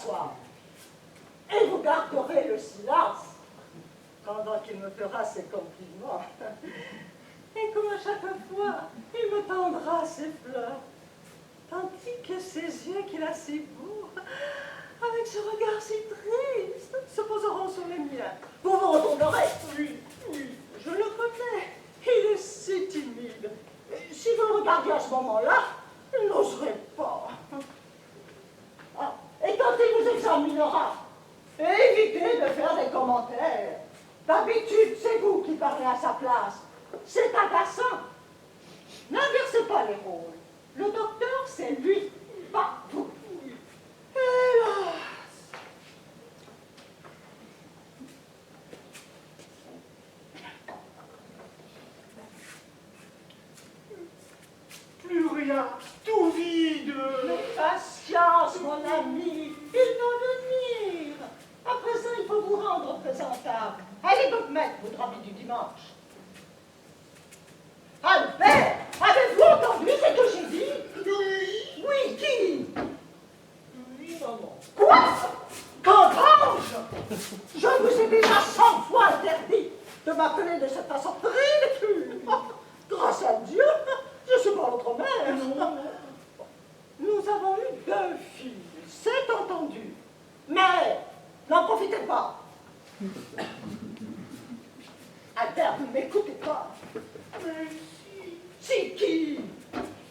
s'asseoir. Et vous garderez le silence pendant qu'il me fera ses compliments. Et comme à chaque fois, il me tendra ses fleurs, tandis que ses yeux qu'il a si beaux, avec ce regard si triste, se poseront sur les miens. Vous vous retournerez. Oui, oui, je le connais. Il est si timide. Et si vous le regardiez à ce moment-là, il n'oserait pas. Ah, et quand il vous examinera, évitez de faire des commentaires. D'habitude, c'est vous qui parlez à sa place. C'est agaçant. N'inversez pas les rôles. Le docteur, c'est lui, pas vous. Hélas! Plus rien, tout vide. Mais patience, mon ami, il va venir. À présent, il faut vous rendre présentable. Allez donc mettre votre habit du dimanche. Albert, avez-vous entendu ce que j'ai dit? Oui. Oui, qui? Oui, maman. Quoi? Qu'entends-je? Je vous ai déjà 100 fois interdit de m'appeler de cette façon ridicule. Grâce à Dieu, je suis pas votre mère. Nous avons eu 2 filles, c'est entendu. Mais n'en profitez pas. Albert, vous ne m'écoutez pas. Mais Si qui?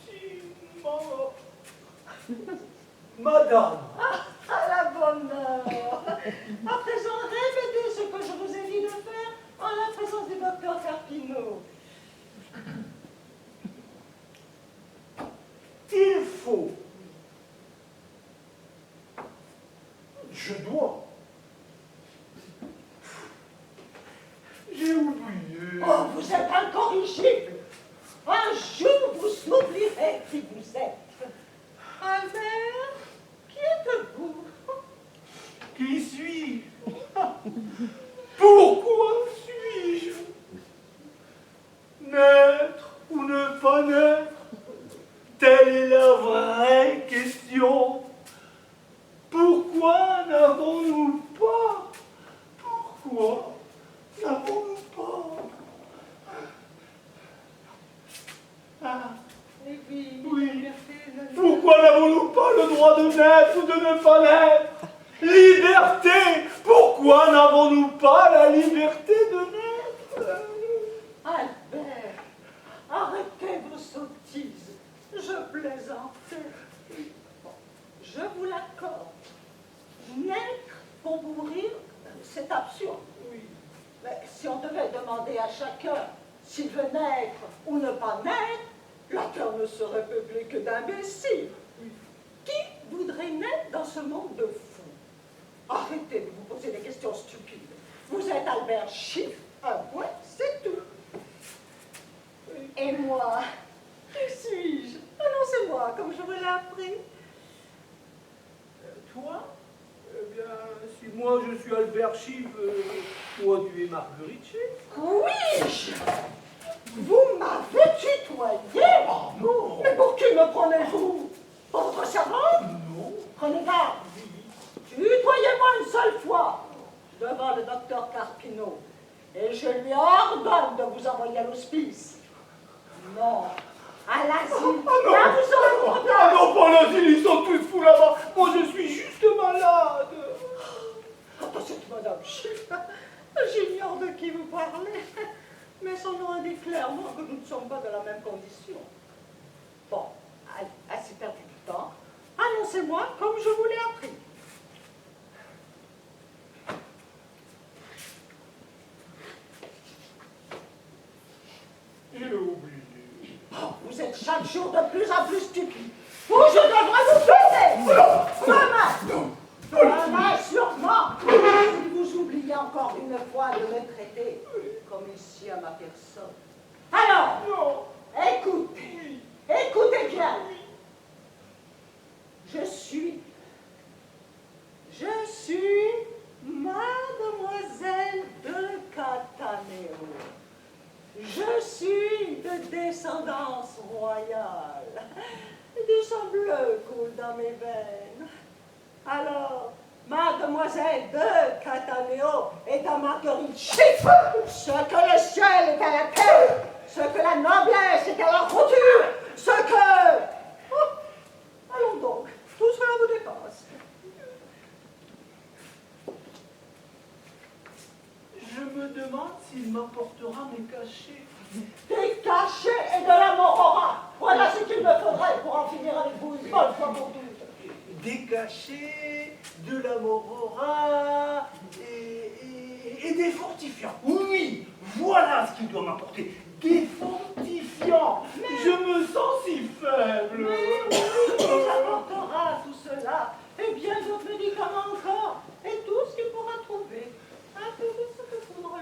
si, maman. Madame. À la bonne heure. À présent, répétez ce que je vous ai dit de faire en la présence du docteur Carpino. Il faut. Je dois. J'ai oublié. Oh, vous êtes incorrigible. Un jour, vous oublierez qui vous êtes. Albert, qui êtes-vous? Qui suis-je? Pourquoi suis-je? Naître ou ne pas naître? Telle est la vraie question. Pourquoi n'avons-nous pas? Pourquoi n'avons-nous pas? Ah, Et puis, oui. liberté, Pourquoi n'avons-nous pas le droit de naître ou de ne pas naître? Liberté! Pourquoi n'avons-nous pas la liberté de naître? Albert, arrêtez vos sottises. Je plaisantais. Bon, je vous l'accorde. Naître pour mourir, c'est absurde. Oui. Mais si on devait demander à chacun s'il veut naître ou ne pas naître, la terre ne serait peuplée que d'imbéciles. Qui voudrait naître dans ce monde de fous? Arrêtez de vous poser des questions stupides. Vous êtes Albert Schiff, un point, c'est tout. Et moi, qui suis-je? Annoncez-moi, comme je vous l'ai appris. Toi? Eh bien, si moi je suis Albert Schiff, toi tu es Marguerite Schiff. Oui, vous m'avez tutoyé. Oh non! Mais pour qui me prenez-vous? Pour votre servante? Non. Prenez garde. Tutoyez-moi une seule fois devant le docteur Carpino et je lui ordonne de vous envoyer à l'hospice. Non, à l'asile. Là, vous aurez votre place. Ah non, pas l'asile, ils sont tous fous là-bas. Moi je suis juste malade. Attention, madame Schiff, j'ignore de qui vous parlez, mais son nom indique clairement que nous ne sommes pas de la même condition. Bon, assez perdu du temps, annoncez-moi comme je vous l'ai appris. J'ai oublié. Oh, vous êtes chaque jour de plus en plus stupide. Ou je devrais vous péter. Demain, sûrement. Si vous oubliez encore une fois de me traiter comme ici à ma personne. Alors, Non. écoutez, écoutez bien. Je suis mademoiselle de Cataneo. Je suis de descendance royale. Du sang bleu coule dans mes veines. Alors, Mademoiselle de Cataneo est à Marguerite Chiffre, ce que le ciel est à la terre, ce que la noblesse est à la roture, ce que... Oh, allons donc, tout cela vous dépasse. Je me demande s'il m'apportera mes cachets. Des cachets et de la morora. Voilà ce qu'il me faudrait pour en finir avec vous une bonne fois pour toutes. Des cachets, de la morora et des fortifiants. Oui, voilà ce qu'il doit m'apporter. Des fortifiants. Je me sens si faible. Mais oui, il vous apportera tout cela, et bien d'autres médicaments encore, et tout ce qu'il pourra trouver. Un peu de ce que faudra.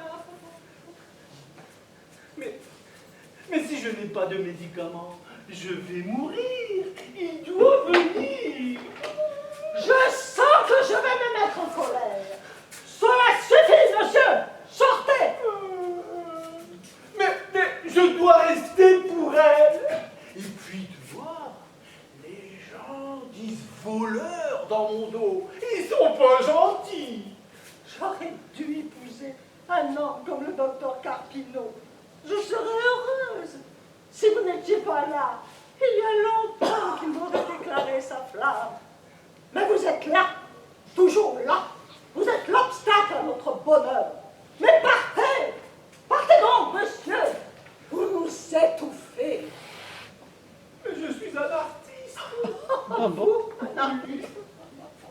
Mais si je n'ai pas de médicaments, je vais mourir. Il doit venir. Je sens que je vais me mettre en colère. Cela suffit, monsieur. Sortez. Mais je dois rester pour elle. Et puis de voir, les gens disent voleurs dans mon dos. Ils sont pas gentils. J'aurais dû épouser un homme comme le docteur Carpino. Je serais heureuse. Si vous n'étiez pas là, il y a longtemps qu'il m'aurait déclaré sa flamme. Mais vous êtes là, toujours là. Vous êtes l'obstacle à notre bonheur. Mais partez. Partez donc, monsieur. Vous nous étouffez. Mais je suis un artiste. Vous, un artiste.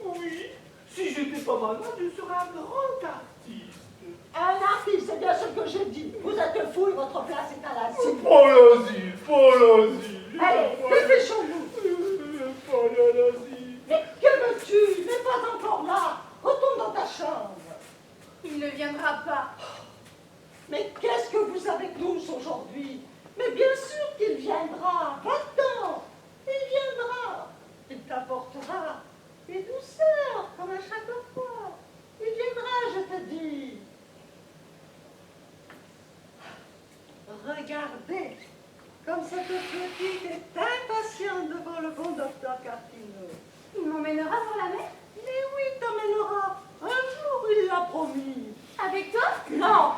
Oui, si j'étais pas malade, je serais un grand artiste. Un artiste, c'est bien ce que j'ai dit. Vous êtes fou et votre place est à l'asile. Pas l'asile, pas l'asile. Allez, dépêchons-nous. Pas l'asile. Mais que veux-tu? N'est pas encore là. Retourne dans ta chambre. Il ne viendra pas. Mais qu'est-ce que vous avez tous aujourd'hui? Mais bien sûr qu'il viendra. Va-t'en. Il viendra. Il t'apportera des douceurs, comme à chaque fois. Il viendra, je te dis. Regardez, comme cette petite est impatiente devant le bon docteur Carpino. Il m'emmènera voir la mer? Mais oui, t'emmènera. Un jour, il l'a promis. Avec toi? Non,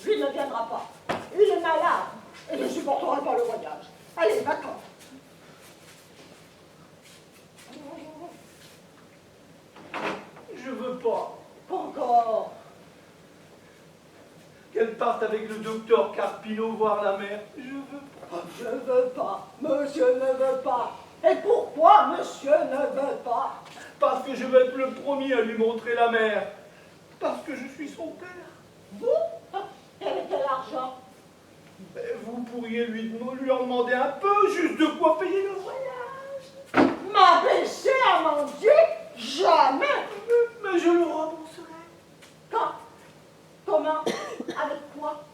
lui ne viendra pas. Il est malade et ne supportera pas le voyage. Allez, va-t'en. Je veux pas. Pas encore. Qu'elle parte avec le docteur Carpino voir la mer. Je veux pas. Je veux pas. Monsieur ne veut pas. Et pourquoi monsieur ne veut pas? Parce que je veux être le premier à lui montrer la mer. Parce que je suis son père. Vous? Quel était l'argent? Vous pourriez lui en demander un peu, juste de quoi payer le voyage. M'abaisser à mendier? Jamais. Mais je le rembourserai. Quand? Comment? Avec quoi?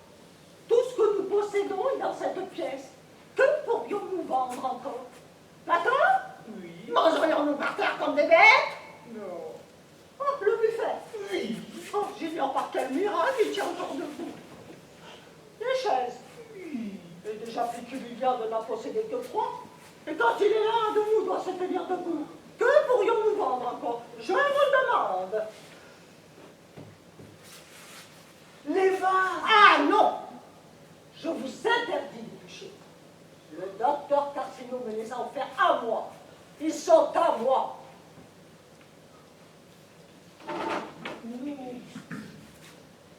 Tout ce que nous possédons est dans cette pièce. Que pourrions-nous vendre encore? Platon? Oui. Mangerions-nous par terre comme des bêtes? Non. Oh, le buffet? Oui. Oh, j'ignore par quel miracle il tient encore debout. Les chaises? Oui. Et déjà Péculier de n'en posséder que 3. Et quand il est là, un de nous doit se tenir debout. Que pourrions-nous vendre encore? Je vous le demande. Les vases. Ah non! Je vous interdis de toucher. Le docteur Carcino me les a offerts à moi. Ils sont à moi.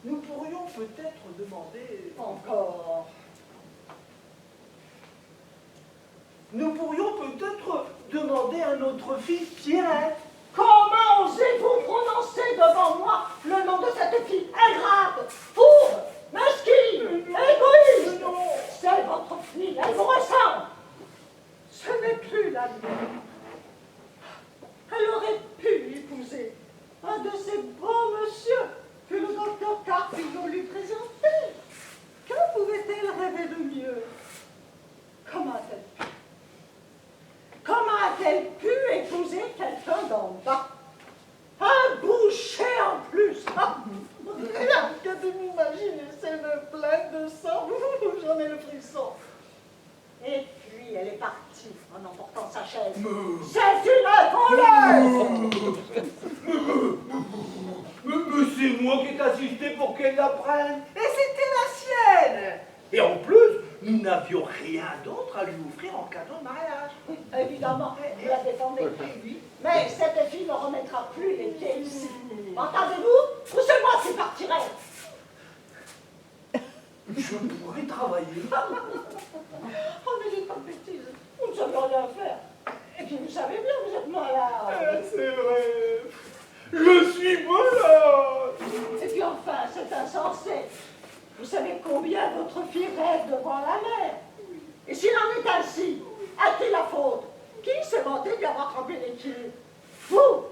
Nous pourrions peut-être demander... Encore. Nous pourrions peut-être demander à notre fille Pierrette. Comment osez-vous prononcer devant moi le nom de cette fille ingrate, fourbe, mesquine, égoïste? C'est votre fille, elle vous ressemble. Ce n'est plus la mienne. Elle aurait pu épouser un de ces beaux messieurs que le docteur Carpino lui présentait. Que pouvait-elle rêver de mieux? Comment a-t-elle pu? Comment a-t-elle pu épouser quelqu'un d'en bas? Un boucher en plus! Ah, rien que de m'imaginer, c'est me pleine de sang. J'en ai le frisson. Et puis elle est partie en emportant sa chaise. C'est une voleuse! Mais c'est moi qui ai assisté pour qu'elle la prenne. Et c'était la sienne. Et en plus, nous n'avions rien d'autre à lui offrir en cadeau de mariage. Évidemment, vous la défendez. Oui. Mais cette fille ne remettra plus les pieds ici. Entendez-vous? Ou c'est moi qui partirai. Je pourrais travailler. Oh, mais dites pas de bêtises. Vous ne savez rien faire. Et puis vous savez bien, vous êtes malade. C'est vrai. Je suis malade. Et puis enfin, c'est insensé. Vous savez combien votre fille rêve devant la mer. Et s'il en est ainsi, à qui la faute? Qui s'est vanté d'y avoir trempé les pieds? Vous.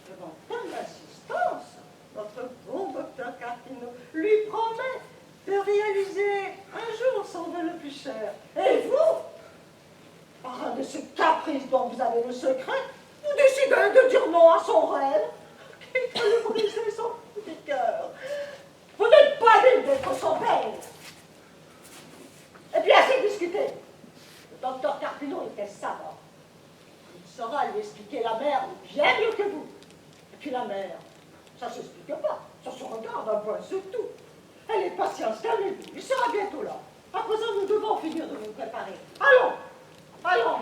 Devant tant d'assistance, votre bon docteur Carpino lui promet de réaliser un jour son vœu le plus cher. Et vous, par un de ces caprices dont vous avez le secret, vous décidez de dire non à son rêve, qui peut lui briser son petit cœur. Vous n'êtes pas digne d'être son père. Et puis assez discuté. Le docteur Carpino était savant. Il saura lui expliquer la mère bien mieux que vous. Et puis la mère, ça ne s'explique pas. Ça se regarde un point sur tout. Elle est patiente, calmez-vous. Il sera bientôt là. À présent, nous devons finir de nous préparer. Allons, allons.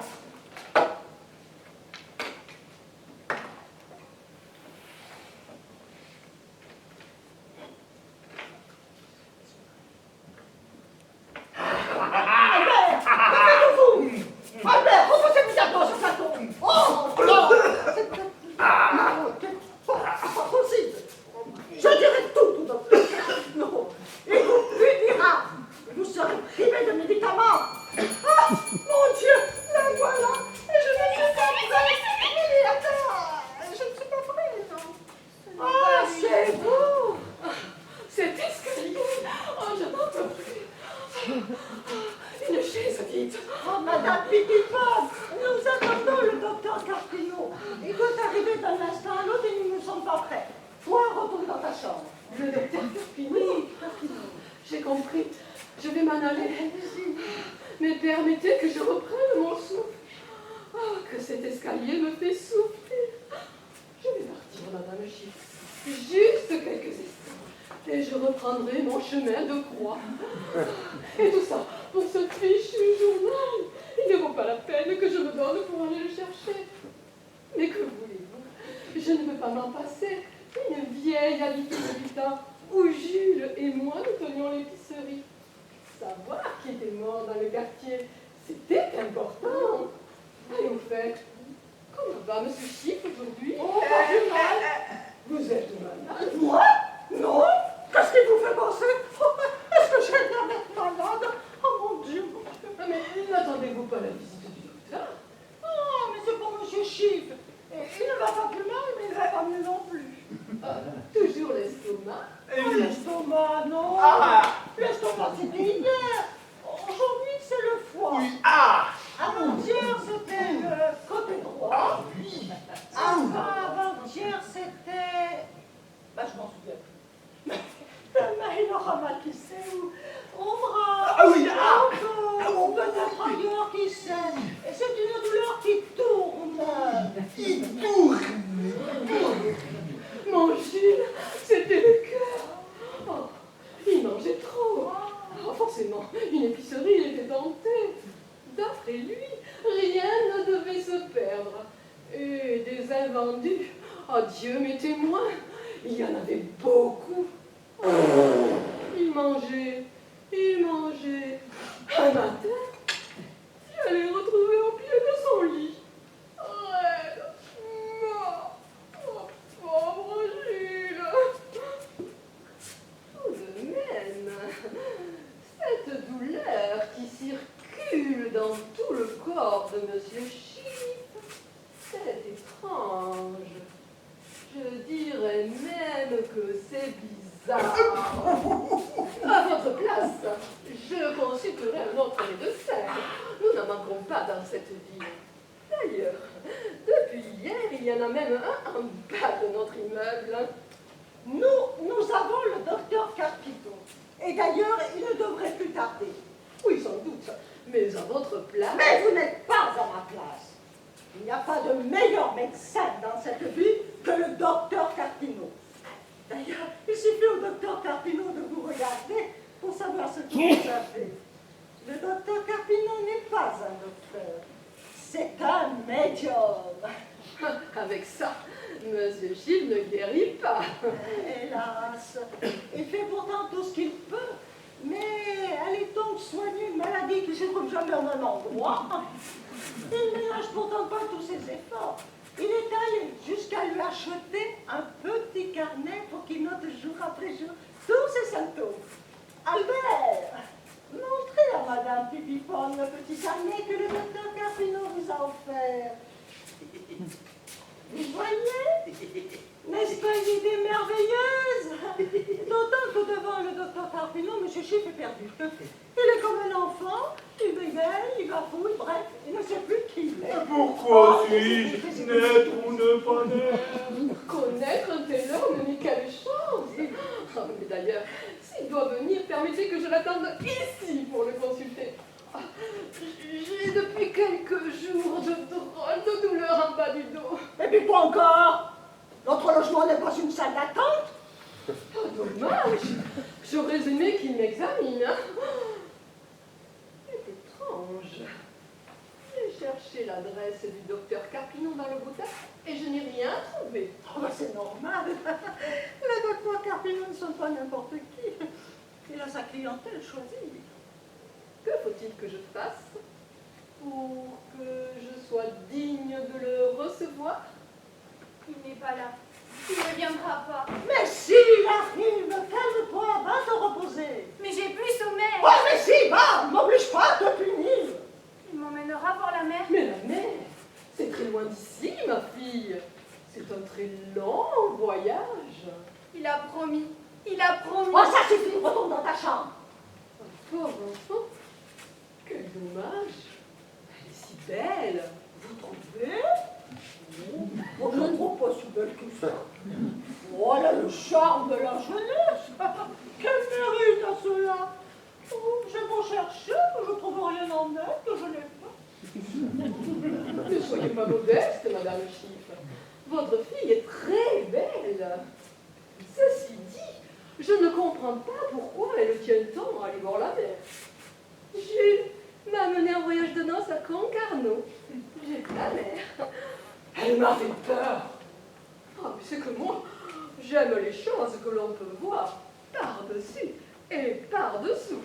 Albert, reposez-vous d'accord sur plateau. Oh, non, c'est pas possible. Je dirai tout, docteur. Non, il vous punira. Vous serez privé de médicaments. Ah, mon Dieu, la voilà. Et je ne suis pas prête. Mais attends, je ne suis pas prête, non. Ah, c'est vous. Cet escalier. Oh, je n'en peux plus. Une chaise vide. Oh, Madame Pitipon, nous attendons le docteur Carpino. Il doit arriver d'un instant à l'autre et nous ne sommes pas prêts. Toi, retourne dans ta chambre. Le docteur Carpino. Oui, Carpino. J'ai compris. Je vais m'en aller. Mais permettez que je reprenne mon souffle. Oh, que cet escalier me fait souffrir. Je vais partir, Madame Gilles. Juste quelques instants. Et je reprendrai mon chemin de croix. Et tout ça pour ce fichu journal. Il ne vaut pas la peine que je me donne pour aller le chercher. Mais que voulez-vous? Je ne veux pas m'en passer. Une vieille habitude du temps où Jules et moi nous tenions l'épicerie. Savoir qui était mort dans le quartier, c'était important. Et au fait, comment va Monsieur Chiffre aujourd'hui? Oh, pas du mal. Vous êtes malade? Moi? Non. Qu'est-ce qui vous fait penser? Est-ce que j'ai l'air d'être malade? Oh mon Dieu, mon Dieu. Ah, mais n'attendez-vous pas la visite du docteur? Ah, mais c'est pour Monsieur Chiffre. Et il ne va pas plus mal, mais il ne va pas mieux non plus. Toujours l'estomac? Oh, l'estomac, non. L'estomac, c'était hier. Aujourd'hui, c'est le foie. Oui. Ah. Avant-hier, c'était le côté droit. Oui. Avant-hier, c'était... Bah, je m'en souviens plus. Tellement il aura mal, qui sait où. Au bras. Ah oui, Ou peut-être ailleurs, qui sait. Et c'est une douleur qui tourne. Il tourne. Mon Gilles, c'était le cœur. Oh, il mangeait trop. Oh, forcément, une épicerie, il était tenté. D'après lui, rien ne devait se perdre. Et des invendus, oh Dieu m'est témoin, il y en avait beaucoup. Oh, il mangeait. Un matin, je l'ai retrouvé au pied de son lit. Raide, mort. Oh, pauvre Jules. Tout de même, cette douleur qui circule dans tout le corps de Monsieur Chiffre, c'est étrange. Je dirais même que c'est bizarre. À votre place, je consulterai un autre médecin. Nous n'en manquerons pas dans cette ville. D'ailleurs, depuis hier, il y en a même un en bas de notre immeuble. Nous avons le docteur Carpino. Et d'ailleurs, il ne devrait plus tarder. Oui, sans doute, mais à votre place. Mais vous n'êtes pas à ma place. Il n'y a pas de meilleur médecin dans cette ville que le docteur Carpino. D'ailleurs, il suffit au docteur Carpino de vous regarder pour savoir ce que vous savez. Le docteur Carpino n'est pas un docteur, c'est un médium. Avec ça, Monsieur Gilles ne guérit pas. Hélas, il fait pourtant tout ce qu'il peut, mais allez donc soigner une maladie qui se trouve jamais au même endroit. Il ne ménage pourtant pas tous ses efforts. Il est allé jusqu'à lui acheter un petit carnet pour qu'il note jour après jour tous ses symptômes. Albert, montrez à Madame Pipipone le petit carnet que le docteur Carpino vous a offert. Vous voyez? N'est-ce pas une idée merveilleuse? D'autant que devant le docteur Carpino, M. Chiff est perdu. Il est comme un enfant, il bégaye, il bafouille, bref, il ne sait plus qui il est. Pourquoi suis-je naître ou ne pas naître? Connaître un tel homme, mais quelle chance! Ah, mais d'ailleurs, s'il doit venir, permettez que je l'attende ici pour le consulter. Ah, j'ai depuis quelques jours de drôles de douleurs en bas du dos. Et puis quoi encore? Notre logement n'est pas une salle d'attente? Oh, dommage! J'aurais aimé qu'il m'examine. C'est étrange. J'ai cherché l'adresse du docteur Carpino dans le boutin et je n'ai rien trouvé. Oh, bah c'est normal. Le docteur Carpino ne sont pas n'importe qui. Il a sa clientèle choisie. Que faut-il que je fasse pour que je sois digne de le recevoir? Il n'est pas là. Il ne viendra pas. Mais s'il arrive, calme-toi, va te reposer. Mais j'ai plus sommeil. Oh, mais si, va, m'oblige pas à te punir. Il m'emmènera voir la mer. Mais la mer, c'est très loin d'ici, ma fille. C'est un très long voyage. Il a promis. Il a promis. Oh, ça suffit, retourne dans ta chambre. Un pauvre enfant. Quel dommage. Elle est si belle. Vous trouvez? Oh, je ne trouve pas si belle que ça. Oh, elle a le charme de la jeunesse. Quel mérite à cela? Oh, j'ai beau chercher, je ne trouve rien en elle que je n'ai pas. Ne soyez pas modeste, Madame Chiff. Votre fille est très belle. Ceci dit, je ne comprends pas pourquoi elle tient tant à aller voir la mer. Jules m'a amené en voyage de noces à Concarneau. J'ai vu la mer. Elle m'a fait peur. Ah, mais c'est que moi, j'aime les choses que l'on peut voir par-dessus et par-dessous.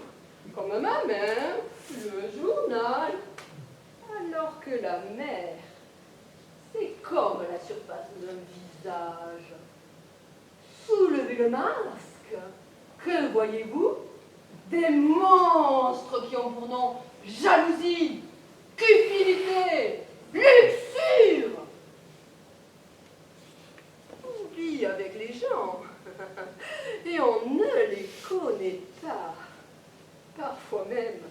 Comme ma main, le journal. Alors que la mer, c'est comme la surface d'un visage. Soulevez le masque. Que voyez-vous? Des monstres qui ont pour nom jalousie, cupidité, luxure. On vit avec les gens et on ne les connaît pas. Parfois même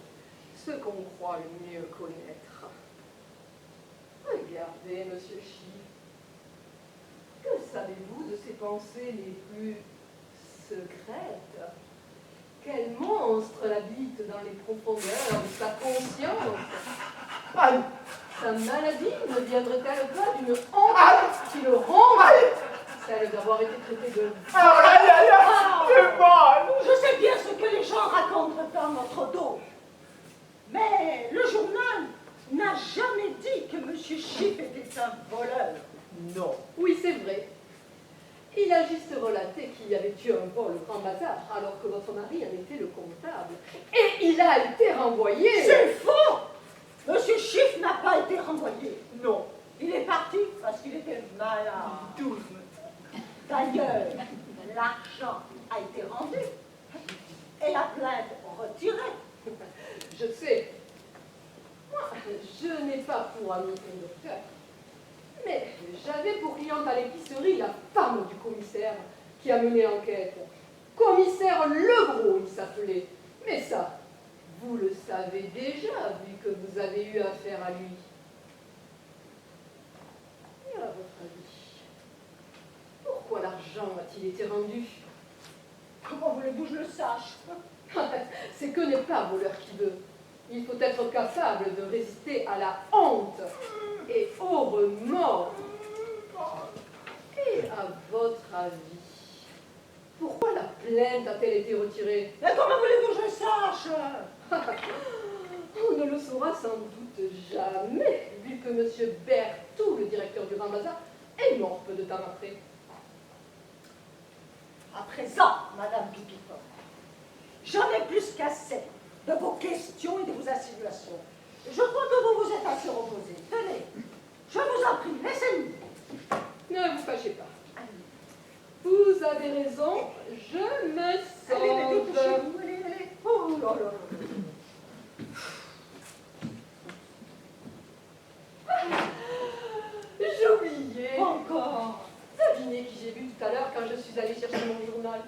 ceux qu'on croit le mieux connaître. Regardez, Monsieur Chiff. Que savez-vous de ses pensées les plus secrètes? Quel monstre l'habite dans les profondeurs de sa conscience? Aïe! Sa maladie ne viendrait-elle pas d'une honte qui le ronge? Celle d'avoir été traité de... Aïe, aïe, aïe! C'est mal! Je sais bien ce que les gens racontent dans notre dos. Mais le journal n'a jamais dit que M. Chiff était un voleur. Non. Oui, c'est vrai. Il a juste relaté qu'il y avait eu un vol au Grand Bazar, alors que votre mari en était le comptable. Et il a été renvoyé. C'est faux! M. Chiff n'a pas été renvoyé. Non. Il est parti parce qu'il était malade. Doucement. D'ailleurs, l'argent a été rendu et la plainte retirée. Je sais. Moi, je n'ai pas pour ami un docteur. Mais j'avais pour cliente à l'épicerie la femme du commissaire qui a mené l'enquête. Commissaire Legros, il s'appelait. Mais ça, vous le savez déjà, vu que vous avez eu affaire à lui. Et à votre avis, pourquoi l'argent a-t-il été rendu? Comment voulez-vous que je le sache? C'est que n'est pas voleur qui veut. Il faut être capable de résister à la honte et au remords. Et à votre avis, pourquoi la plainte a-t-elle été retirée? Mais comment voulez-vous que je sache? On ne le saura sans doute jamais, vu que M. Berthoud, le directeur du Grand Bazar, est mort peu de temps après. À présent, Madame Pipipon, j'en ai plus qu'assez de vos questions et de vos insinuations. Je crois que vous vous êtes assez reposé. Tenez, je vous en prie, laissez-nous. Ne vous fâchez pas. Vous avez raison, je me Allez, sauve. dépêchez-vous, allez. Oh là là. J'oubliais. Encore. Devinez qui j'ai vu tout à l'heure quand je suis allée chercher mon journal.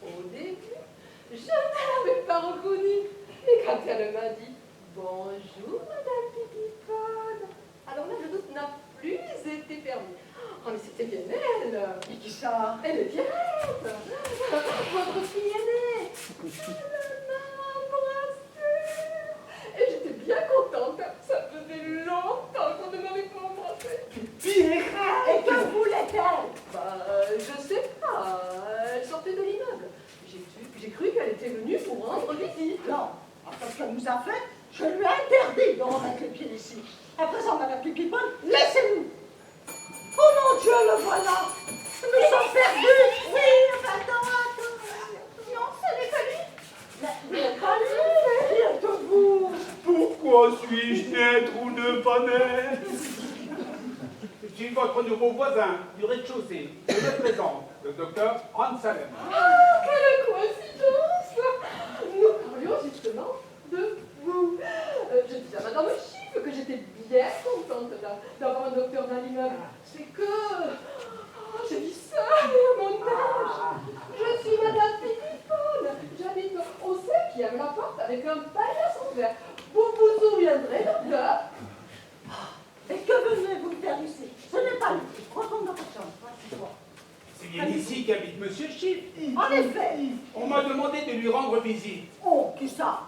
Au début, je ne l'avais pas reconnue. Et quand elle m'a dit « Bonjour, Madame Pipipone », alors là, le doute n'a plus été permis. Oh, mais c'était bien elle. Et qui ça? Elle est Pierrette, votre fille aînée. Elle m'a embrassée. Et j'étais bien contente. Ça faisait longtemps qu'on ne m'avait pas embrassée. Pierrette. Et que voulait-elle? Bah, je sais pas. Elle sortait de l'immeuble. J'ai cru qu'elle était venue pour rendre visite. Non, après ce qu'elle nous a fait, je lui ai interdit de remettre les pieds ici. À présent, Madame Pipipone, laissez-nous. Oh mon Dieu, le voilà. Nous sommes perdus. Oui, attends. Non, ce n'est pas lui. Mais pas lui. Qui êtes-vous? Pourquoi suis-je naître ou ne pas naître? Je suis votre nouveau voisin du rez-de-chaussée. Je me présente, le docteur Hans Salem. Ah, quelle coïncidence! Nous parlions justement de vous. Je disais à Madame Chiffre que j'étais bien contente d'avoir un docteur dans l'immeuble. C'est que je vis seule à mon âge. Je suis Madame Pipipone. J'habite au 5e appart avec un paillasse en verre. Vous vous souviendrez, docteur? Et que venez-vous faire ici? Ce n'est pas lui. Retourne dans votre chambre. Voici-toi. C'est bien ici qu'habite Monsieur Chiffre. En effet. On m'a demandé de lui rendre visite. Oh, qui ça?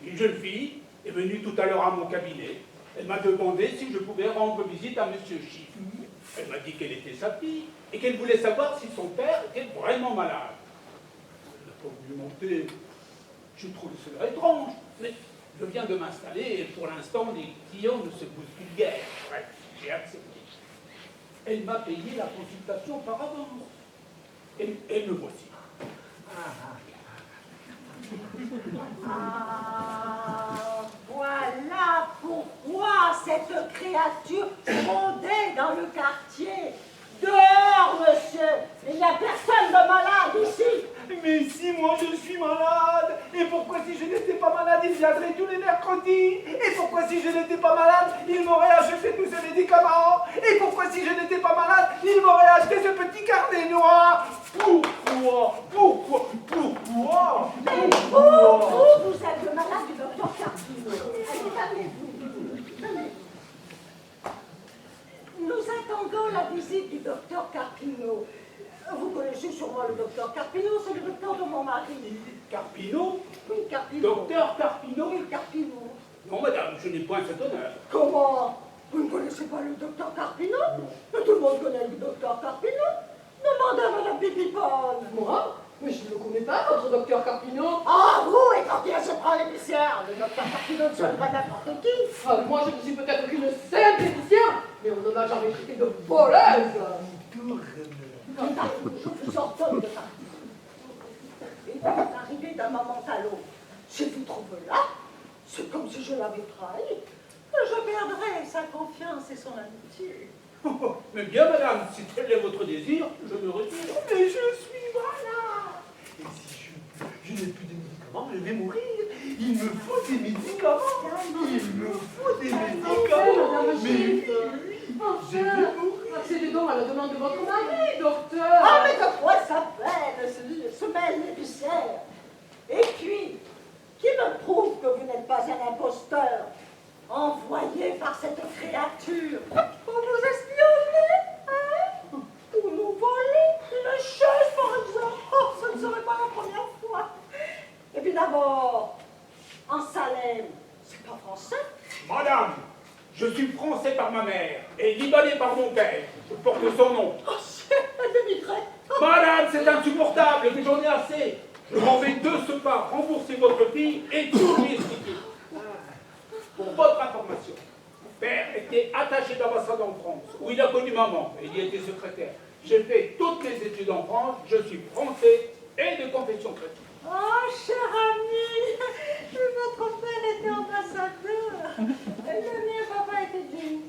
Une jeune fille est venue tout à l'heure à mon cabinet. Elle m'a demandé si je pouvais rendre visite à Monsieur Chiffre. Elle m'a dit qu'elle était sa fille et qu'elle voulait savoir si son père était vraiment malade. Elle n'a pas voulu monter. Je trouve cela étrange, mais je viens de m'installer et pour l'instant, les clients ne se bousculent guère. Bref, j'ai accepté. Elle m'a payé la consultation par avance. Et me voici. Ah, voilà pourquoi cette créature rôdait dans le quartier. Dehors, monsieur. Il n'y a personne de malade ici. Mais si moi je suis malade, et pourquoi si je n'étais pas malade, il viendrait tous les mercredis? Et pourquoi si je n'étais pas malade, il m'aurait acheté tous ces médicaments? Et pourquoi si je n'étais pas malade, il m'aurait acheté ce petit carnet noir? Pourquoi? Mais vous êtes le malade du docteur Carpino. Allez, calmez-vous. Tenez. Nous attendons la visite du docteur Carpino. Vous connaissez sûrement le docteur Carpino, c'est le docteur de mon mari. Carpino? Oui, Carpino. Docteur Carpino? Oui, Carpino. Non, madame, je n'ai point cet honneur. Comment? Vous ne connaissez pas le docteur Carpino? Mais tout le monde connaît le docteur Carpino. Demandez à Madame Pipipone. Moi? Mais je ne le connais pas, votre docteur Carpino. Ah, vous, et quand il se prend l'épicière, le docteur Carpino ne serait pas n'importe qui. Ah, moi, je ne suis peut-être qu'une simple épicière, mais on ne m'a jamais traité de voleuse. Je vous ordonne de partir. Et vous êtes arrivé d'un moment à l'autre. Si vous trouvez là, c'est comme si je l'avais trahi. Je perdrais sa confiance et son amitié. Oh, mais bien, madame, si tel est votre désir, je me retire. Mais je suis malade. Et si je n'ai plus de médicaments, je vais mourir. Il me faut des médicaments. Il me faut des médicaments. Madame Mais Chiffre. je vais mourir. Accédez donc à la demande de votre mari, docteur. Ah, mais de quoi s'appelle ce semelle l'épicière? Et puis, qui me prouve que vous n'êtes pas un imposteur envoyé par cette créature pour nous espionner, hein? Pour nous voler une chaise, par exemple? Oh, ce ne serait pas la première fois. Et puis d'abord, en Salem, c'est pas Madame, je suis français par ma mère et libanais par mon père. Je porte son nom. Oh, c'est un émigré. Madame, c'est insupportable, mais j'en ai assez. Je m'en vais de ce pas rembourser votre fille et tout lui expliquer. Pour votre information, mon père était attaché d'ambassade en France, où il a connu maman, et il y était secrétaire. J'ai fait toutes mes études en France, je suis français et de confession chrétienne. Oh, cher ami, votre père était ambassadeur. Le mien, papa, était duc.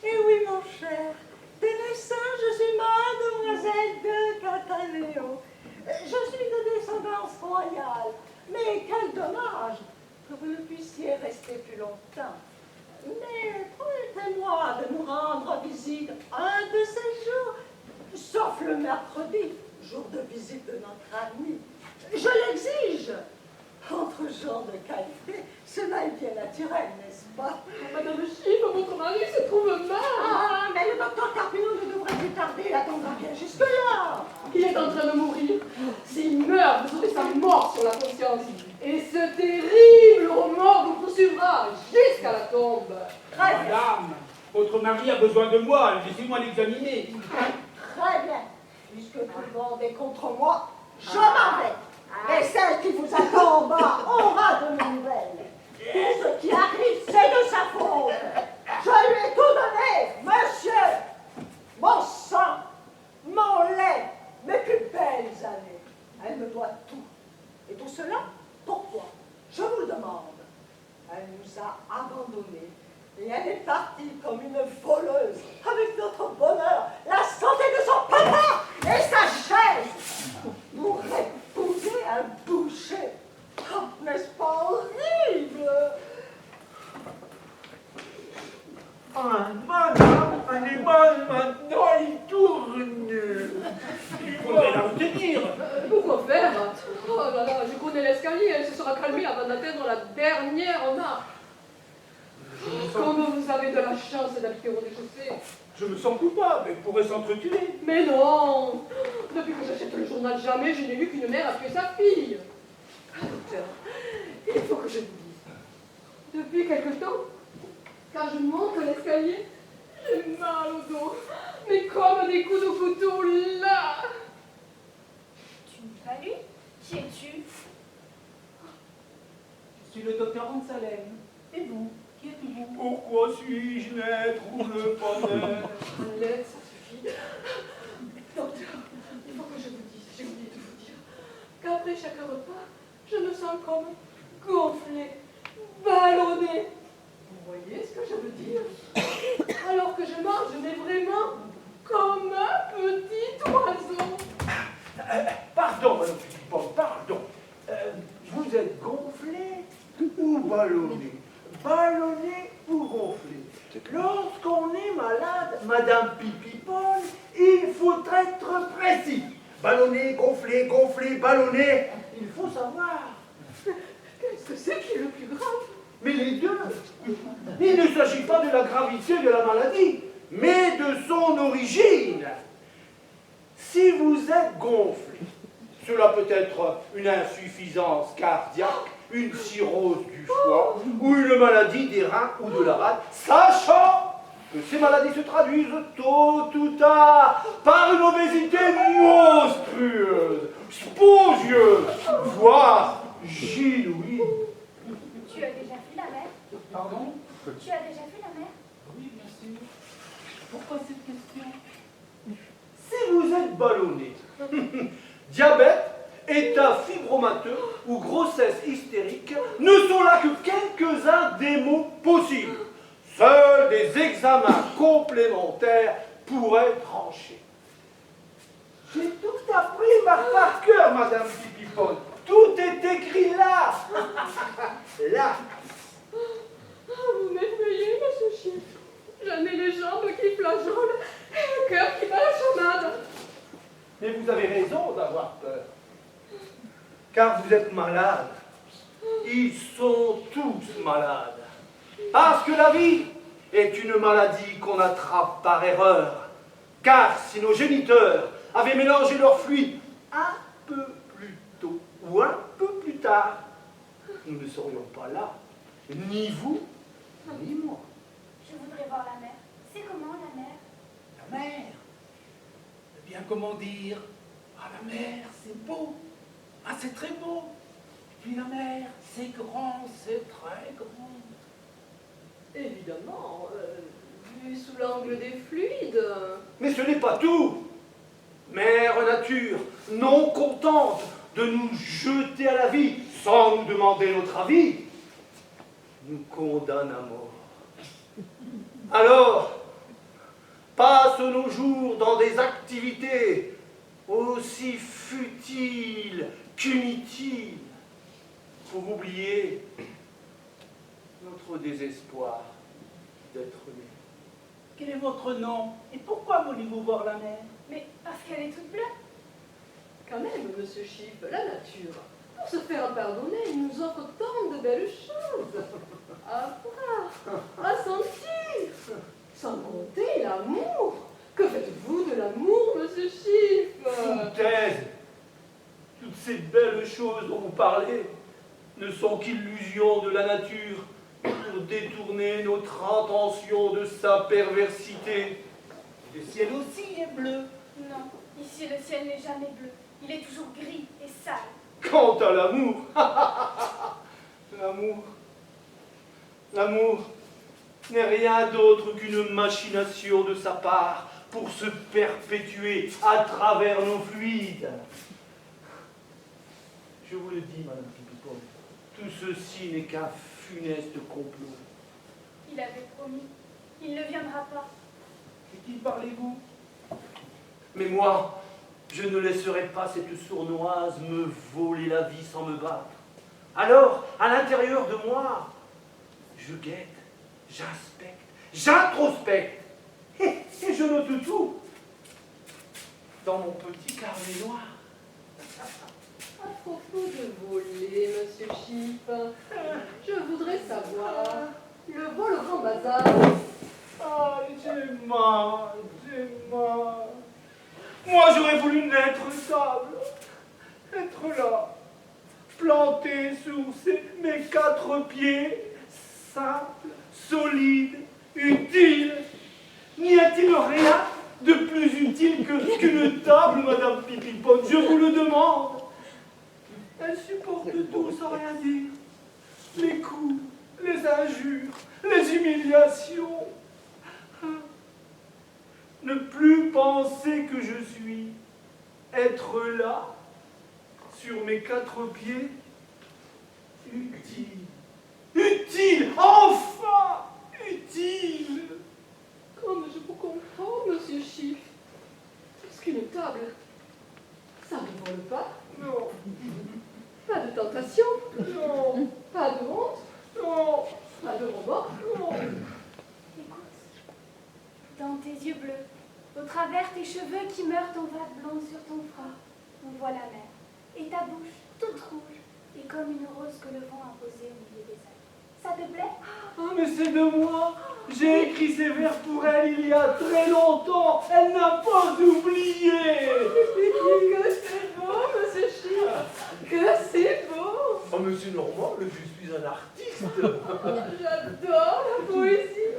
Et oui, mon cher, de naissance, je suis mademoiselle de Cataneo. Je suis de descendance royale. Mais quel dommage que vous ne puissiez rester plus longtemps. Mais promettez-moi de nous rendre visite un de ces jours, sauf le mercredi, jour de visite de notre ami. Je l'exige. Entre gens de qualité, cela est bien naturel, n'est-ce pas? Madame Chiffre, votre mari se trouve mal. Ah, mais le docteur Carpino ne devrait plus tarder, attendra bien jusque-là. Il est en train de mourir. S'il meurt, vous aurez sa mort sur la conscience. Et ce terrible remords vous poursuivra jusqu'à la tombe. Très bien. Madame, votre mari a besoin de moi, laissez-moi l'examiner. Très bien. Puisque tout le monde est contre moi, je m'en vais. Et celle qui vous attend en bas aura de mes nouvelles. Tout ce qui arrive, c'est de sa faute. Je lui ai tout donné, monsieur. Mon sang, mon lait, mes plus belles années. Elle me doit tout. Et tout cela, pourquoi? Je vous le demande. Elle nous a abandonnés. Et elle est partie comme une voleuse, avec notre bonheur, la santé de son papa et sa chaise, pour épouser un boucher. Oh, n'est-ce pas horrible? Ah, madame, animal, maintenant il tourne. Il faudrait la retenir. Pourquoi faire? Oh là là, je connais l'escalier, elle se sera calmée avant d'atteindre la dernière marche. Comme vous avez de la chance d'habiter au rez-de-chaussée. Je me sens coupable, elle pourrait s'entretuer. Mais non! Depuis que j'achète le journal, jamais je n'ai lu qu'une mère a tué sa fille. Ah, docteur, il faut que je vous dise. Depuis quelque temps, quand je monte l'escalier, j'ai mal au dos. Mais comme des coups de couteau là! Tu n'es pas lui? Qui es-tu? Je suis le docteur Ansalem. Et vous? Qui êtes-vous? Pourquoi suis-je naître ou ne pas naître? L'aide, ça suffit. Docteur, il faut que je vous dise, j'ai oublié de vous dire, qu'après chaque repas, je me sens comme gonflée, ballonnée. Vous voyez ce que je veux dire? Alors que je mange, mais vraiment comme un petit oiseau. Pardon, madame Philippon, pardon. Vous êtes gonflé ou ballonné? Ballonné ou gonflé? Lorsqu'on est malade, madame Pipipole, il faut être précis. Ballonné, gonflé, gonflé, ballonné. Il faut savoir. Qu'est-ce que c'est qui est le plus grave? Mais les deux. Il ne s'agit pas de la gravité de la maladie, mais de son origine. Si vous êtes gonflé, cela peut être une insuffisance cardiaque, une cirrhose du foie ou une maladie des reins ou de la rate, sachant que ces maladies se traduisent tôt ou tard par une obésité monstrueuse, spongieuse, voire génoïde. Tu as déjà fait la mer? Pardon? Tu as déjà fait la mer? Oui, bien sûr. Pourquoi cette question? Si vous êtes ballonné, diabète, état fibromateux ou grossesse hystérique ne sont là que quelques-uns des mots possibles. Seuls des examens complémentaires pourraient trancher. J'ai tout appris par cœur, madame Pipipone. Tout est écrit là. Là. Ah, vous m'effrayez, monsieur Chiffre. J'en ai les jambes qui flageolent et le cœur qui bat la chamade. Mais vous avez raison d'avoir peur. Car vous êtes malade. Ils sont tous malades. Parce que la vie est une maladie qu'on attrape par erreur. Car si nos géniteurs avaient mélangé leurs fluides un peu plus tôt ou un peu plus tard, nous ne serions pas là. Ni vous, ni comment dire, ah, la mer, c'est beau, ah, c'est très beau. Puis la mer, c'est grand, c'est très grand. Évidemment, vu sous l'angle des fluides. Mais ce n'est pas tout. Mère Nature, non contente de nous jeter à la vie sans nous demander notre avis, nous condamne à mort. Alors, passe nos jours dans des activités aussi futiles qu'inutiles pour oublier notre désespoir d'être né. Quel est votre nom et pourquoi voulez-vous voir la mer? Mais parce qu'elle est toute bleue. Quand même, monsieur Chiff, la nature, pour se faire pardonner, nous offre tant de belles choses. À voir, à sentir, sans compter l'amour. Que faites-vous de l'amour, monsieur Chiff? Foutaise! Toutes ces belles choses dont vous parlez ne sont qu'illusions de la nature pour détourner notre attention de sa perversité. Le ciel aussi est bleu. Non, ici le ciel n'est jamais bleu. Il est toujours gris et sale. Quant à l'amour, l'amour n'est rien d'autre qu'une machination de sa part pour se perpétuer à travers nos fluides. Je vous le dis, Madame Pipipone, tout ceci n'est qu'un funeste complot. Il avait promis. Il ne viendra pas. De qui parlez-vous? Mais moi, je ne laisserai pas cette sournoise me voler la vie sans me battre. Alors, à l'intérieur de moi, je guette, j'inspecte, j'introspecte, et je note tout dans mon petit carnet noir. À propos de voler, monsieur Chiff, je voudrais savoir, le vol au grand bazar, Ah, j'ai mal, j'ai mal. Moi, j'aurais voulu naître stable, être là, planté sur mes 4 pieds, simple, solide, utile. N'y a-t-il rien de plus utile qu'une table, Madame Pipipone? Je vous le demande. Elle supporte tout sans rien dire. Les coups, les injures, les humiliations. Ne plus penser que je suis. Être là, sur mes 4 pieds. Utile. Utile! Enfin! Utile! comme je vous comprends, monsieur Chiff. Parce qu'une table, ça ne vole pas. Non, Pas de tentation, non, pas de honte, non, pas de remords. non. Écoute, dans tes yeux bleus, au travers tes cheveux qui meurent en vagues blondes sur ton front, on voit la mer. Et ta bouche, toute rouge, est comme une rose que le vent a posée au milieu des algues. Ça te plaît? Ah, mais c'est de moi. J'ai écrit ces vers pour elle il y a très longtemps. Elle n'a pas oublié. Que c'est beau, monsieur Chiff. Que c'est beau. Oh, mais c'est normal, je suis un artiste. J'adore la poésie.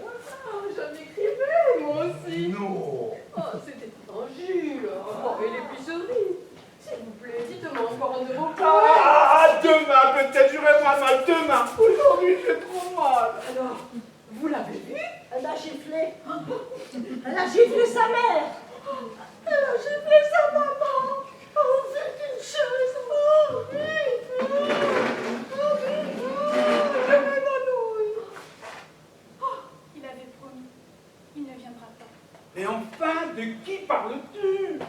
J'en écrivais, moi aussi. Non. Oh, c'était en Jules. Oh, et l'épicerie. S'il vous plaît, dites-moi encore un de vos poèmes. Ah, demain, peut-être, j'aurai moins mal demain. Aujourd'hui, j'ai trop mal. Alors, vous l'avez vu? Elle a giflé. Elle a giflé sa mère. Elle a giflé sa maman. Oh, c'est une chose. Oh, vite. Oh, vite. Oh, je m'évanouis. Il avait promis. Il ne viendra pas. Et enfin, de qui parles-tu?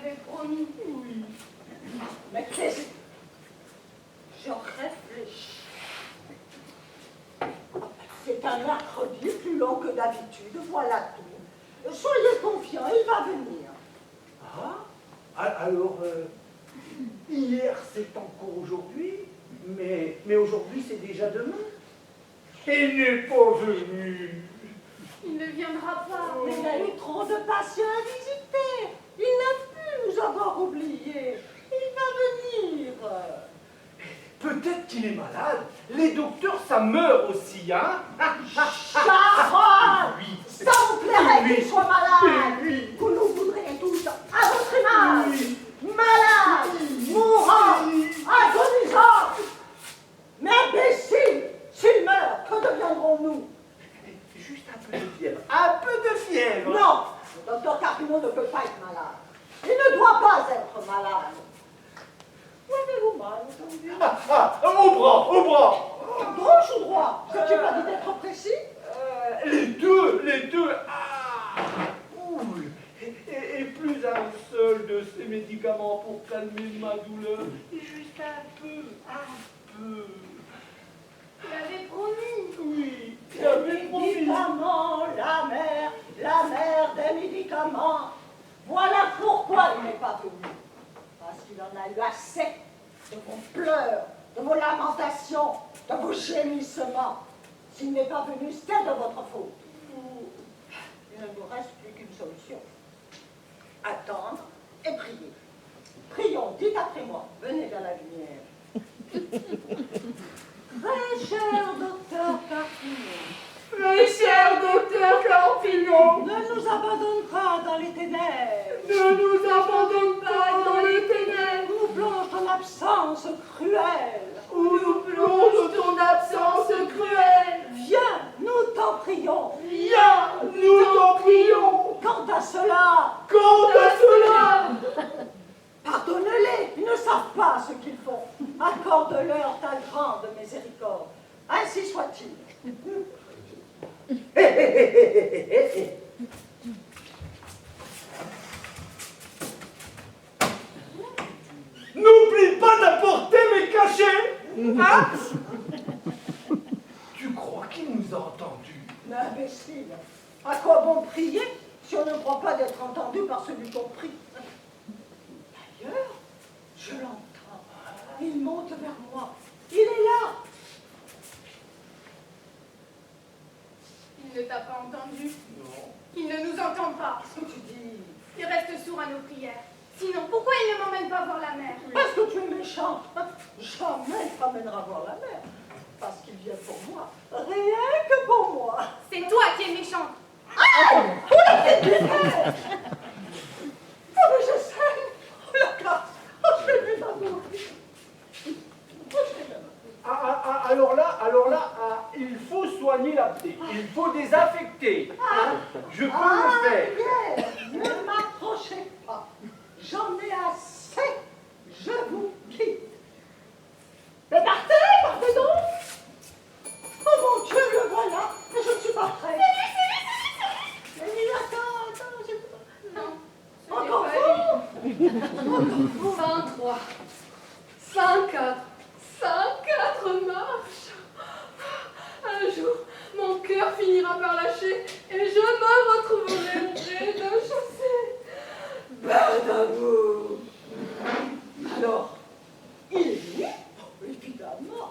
l'avais promis. Oui. Mais qu'est-ce que... Je réfléchis. C'est un mercredi plus long que d'habitude, voilà tout. Soyez confiants, il va venir. Ah, alors, hier c'est encore aujourd'hui, mais aujourd'hui c'est déjà demain. Il n'est pas venu. Il ne viendra pas. Mais il a eu trop de patients à visiter. Il n'a pu nous avoir oubliés. Il va venir. Peut-être qu'il est malade. Les docteurs, ça meurt aussi, hein? Parole! Oui. Ça vous plairait Oui. qu'il soit malade. Oui. Vous nous voudriez tous à votre image. Malade, mourant, agonisant. Mais imbécile, s'il meurt, que deviendrons-nous? Juste un peu de fièvre. Un peu de fièvre. Non, le docteur Carpino ne peut pas être malade. Il ne doit pas être malade. Où avez-vous mal aujourd'hui? Au bras. Gauche ou droit? Que tu m'as dit d'être précis? Les deux. Ah. Ouh. Et plus un seul de ces médicaments pour calmer ma douleur. Juste un peu. Il avait promis. Oui, Les médicaments, la mère des médicaments. Voilà pourquoi il n'est pas venu. Parce qu'il en a eu assez de vos pleurs, de vos lamentations, de vos gémissements. S'il n'est pas venu, c'est de votre faute. Il ne nous reste plus qu'une solution. Attendre et prier. Prions, dites après moi. Venez vers la lumière. Très cher docteur Carpino, Très cher docteur Carpino, ne nous abandonne pas dans les ténèbres. ne nous abandonne pas dans les ténèbres Nous plonge ton absence cruelle. où nous plonge ton absence cruelle. Viens, nous t'en prions. Viens, nous t'en prions. Quant à cela, Quant à cela, pardonne-les. Ils ne savent pas ce qu'ils font. Accorde-leur ta grande miséricorde. Ainsi soit-il. N'oublie pas d'apporter mes cachets. Hein? Tu crois qu'il nous a entendus? Mais imbécile, à quoi bon prier si on ne croit pas d'être entendu par celui qu'on prie? D'ailleurs, je l'entends. Il monte vers moi. Il est là. Il ne t'a pas entendu. Non. Il ne nous entend pas. Qu'est-ce que tu dis? Il reste sourd à nos prières. Sinon, pourquoi il ne m'emmène pas voir la mer? Parce que tu es méchante. Jamais il t'amènera voir la mer. Parce qu'il vient pour moi. Rien que pour moi. C'est toi qui es méchante. Oh, la tête du père! Oh, mais je saigne. Oh, la classe. Oh, je vais m'évanouir. Oh, je vais m'évanouir. Alors là, il faut soigner la plaie. Il faut désinfecter. Je peux le faire. Bien, ne m'approchez pas. J'en ai assez. Je vous quitte. Mais partez donc. Oh mon Dieu, le voilà. Mais je ne suis pas prête. Mais attends, je... Non, ce n'est Encore pas vous. 23, 54, 54 marches. Un jour, mon cœur finira par lâcher et je me retrouverai près d'un chaussée. Badabou. Alors, il est venu? Oh, évidemment.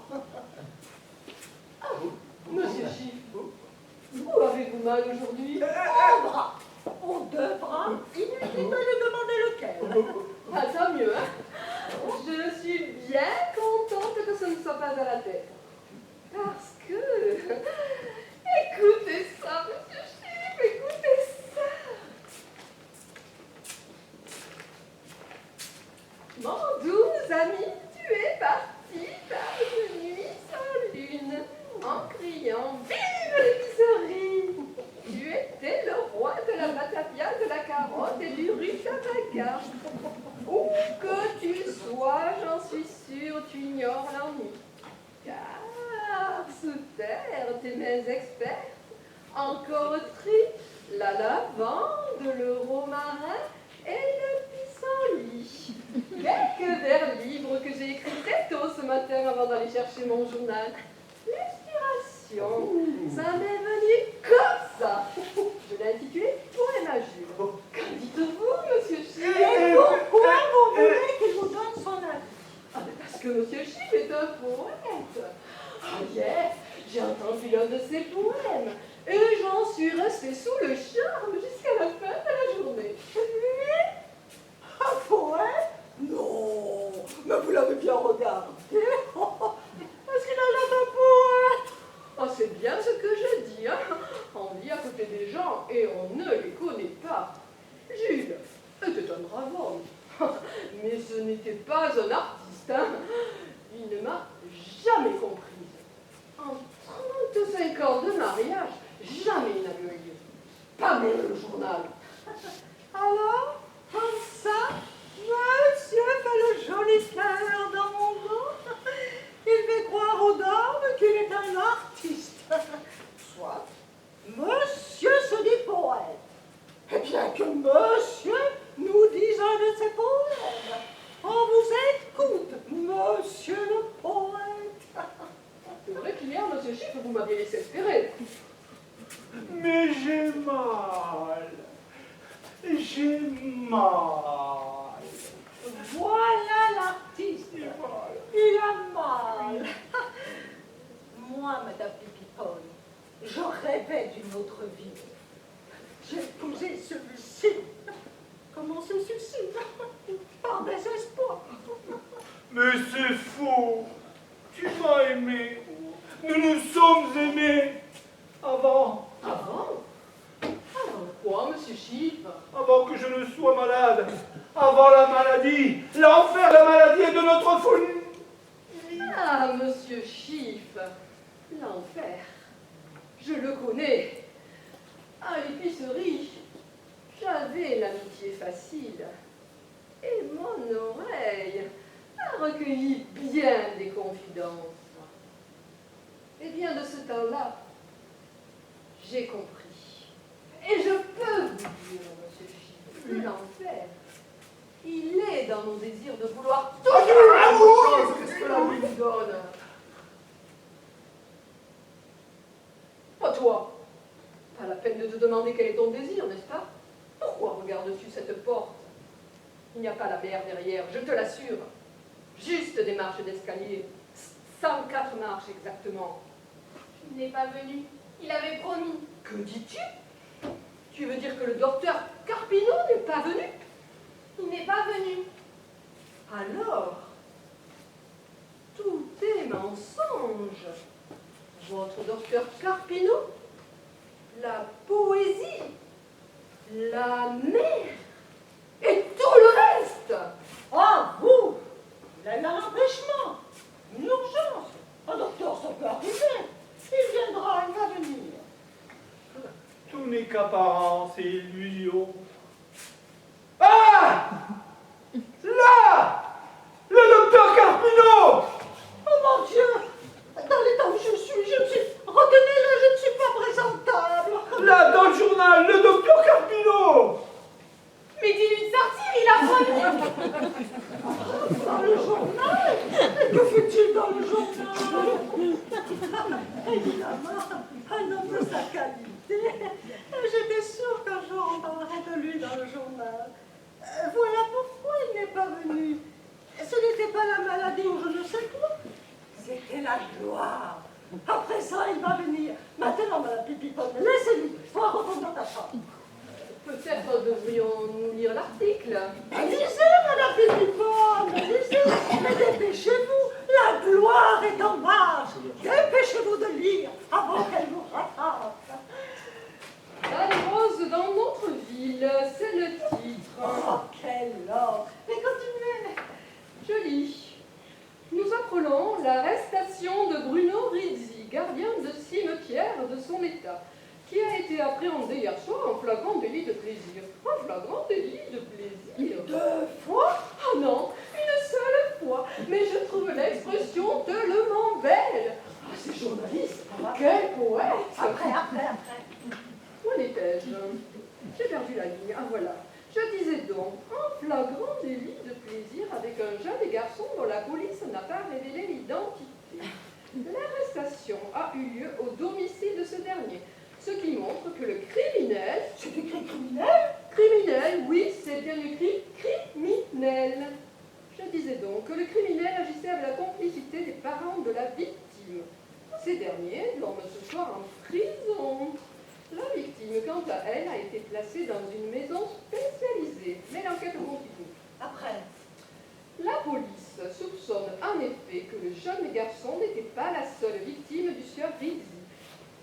Monsieur Chiff, où avez-vous mal aujourd'hui? Un bras. Ou deux bras. Inutile de lui demander lequel. Ah, tant mieux, hein? Je suis bien contente que ce ne soit pas à la tête. Parce que... Écoutez ça, monsieur Chiff, écoutez ça. Mon doux ami, tu es parti par une nuit sans lune, en criant « Vive l'épicerie !» Tu étais le roi de la Batavia, de la carotte et du rutabaga. Où que tu sois, j'en suis sûre, tu ignores l'ennui. Car sous terre, tes mains expertes, encore trient la lavande, le romarin et le pissenlit. avant d'aller chercher mon journal. L'inspiration, ça m'est venu comme ça. Je l'ai intitulé Poème à Jules. Qu'en dites-vous, monsieur Chiff? Et pourquoi vous voulez qu'il vous donne son avis? Ah, mais parce que monsieur Chiff est un poète. Ah, hier, j'ai entendu l'un de ses poèmes et j'en suis restée sous le charme jusqu'à la fin de la journée. Un poète? Non, mais vous l'avez bien regardé. Est-ce qu'il a l'air d'un poète? Oh, c'est bien ce que je dis, hein. On vit à côté des gens et on ne les connaît pas. Jules était un brave homme, mais ce n'était pas un artiste, hein. Il ne m'a jamais comprise. En 35 ans de mariage, jamais il n'a vu un livre. Pas même le journal. Alors, comme ça, monsieur fait le joli cœur dans mon dos. Il fait croire aux dames qu'il est un artiste. Soit, monsieur se dit poète. Et bien que monsieur nous dise un de ses poèmes. On vous écoute, monsieur le poète. C'est vrai qu'hier, monsieur Chiff, vous m'aviez laissé espérer. Mais j'ai mal. J'ai mal. Voilà l'artiste. Il a mal. Moi, Madame Pipipone, je rêvais d'une autre vie. J'ai épousé celui-ci. Comment se suicide? Par désespoir. Mais c'est faux. Tu m'as aimé. Nous nous sommes aimés. Avant Avant quoi, monsieur Chiff? Avant que je ne sois malade. Avant la maladie. L'enfer de la maladie et de notre folie. Ah, monsieur Chiff, l'enfer, je le connais. À l'épicerie, j'avais l'amitié facile. Et mon oreille a recueilli bien des confidences. Et bien de ce temps-là, j'ai compris. Et je peux vous dire, monsieur Chiff, l'enfer, il est dans nos désirs de vouloir toujours la même chose que ce que la vie nous donne. Pas toi. Pas la peine de te demander quel est ton désir, n'est-ce pas? Pourquoi regardes-tu cette porte? Il n'y a pas la mer derrière, je te l'assure. Juste des marches d'escalier. 104 marches exactement. Il n'est pas venu. Il avait promis. Que dis-tu? Tu veux dire que le docteur Carpino n'est pas venu? Il n'est pas venu. Alors, tout est mensonge. Votre docteur Carpino, la poésie, la mer et tout le reste. Ah, vous! Il a eu un empêchement, une urgence. Un docteur, ça peut arriver. Il viendra, il va venir. Tout n'est qu'apparence et illusion. Ah! Là! Le docteur Carpino! Oh mon Dieu! Dans l'état où je suis, retenez-le, je ne suis pas présentable. Là, dans le journal, le docteur Carpino! Mais dis-lui de sortir, il a promis. Dans le journal? Et que fait-il dans le journal? Évidemment, un homme de sa qualité. J'étais sûre qu'un jour on parlerait de lui dans le journal. Voilà pourquoi il n'est pas venu. Ce n'était pas la maladie ou je ne sais quoi. C'était la gloire. Après ça, il va venir. Maintenant, Madame Pipipone, laissez-lui. Toi, retourne dans ta chambre. Peut-être devrions-nous lire l'article. Lisez, Madame Pipipone, lisez. Mais dépêchez-vous. La gloire est en marche. Dépêchez-vous de lire avant qu'elle vous rattrape. La rose dans notre ville, c'est le titre. Oh, quel homme. Mais continuez. Je lis. Nous apprenons l'arrestation de Bruno Rizzi, gardien de cimetière de son état, qui a été appréhendé hier soir en flagrant délit de plaisir. Un flagrant délit de plaisir. 2 fois? Oh non, une seule fois. Mais je trouve l'expression tellement belle. Ah, ces journalistes, quel poète. Après. Où en étais-je? J'ai perdu la ligne. Ah voilà. Je disais donc, un flagrant délit de plaisir avec un jeune garçon dont la la police n'a pas révélé l'identité. L'arrestation a eu lieu au domicile de ce dernier, ce qui montre que le criminel... C'est écrit criminel? Criminel, oui, c'est bien écrit criminel. Je disais donc que le criminel agissait avec la complicité des parents de la victime. Ces derniers dorment ce soir en prison. La victime, quant à elle, a été placée dans une maison spécialisée. Mais l'enquête continue. Après. La police soupçonne en effet que le jeune garçon n'était pas la seule victime du sieur Rizzi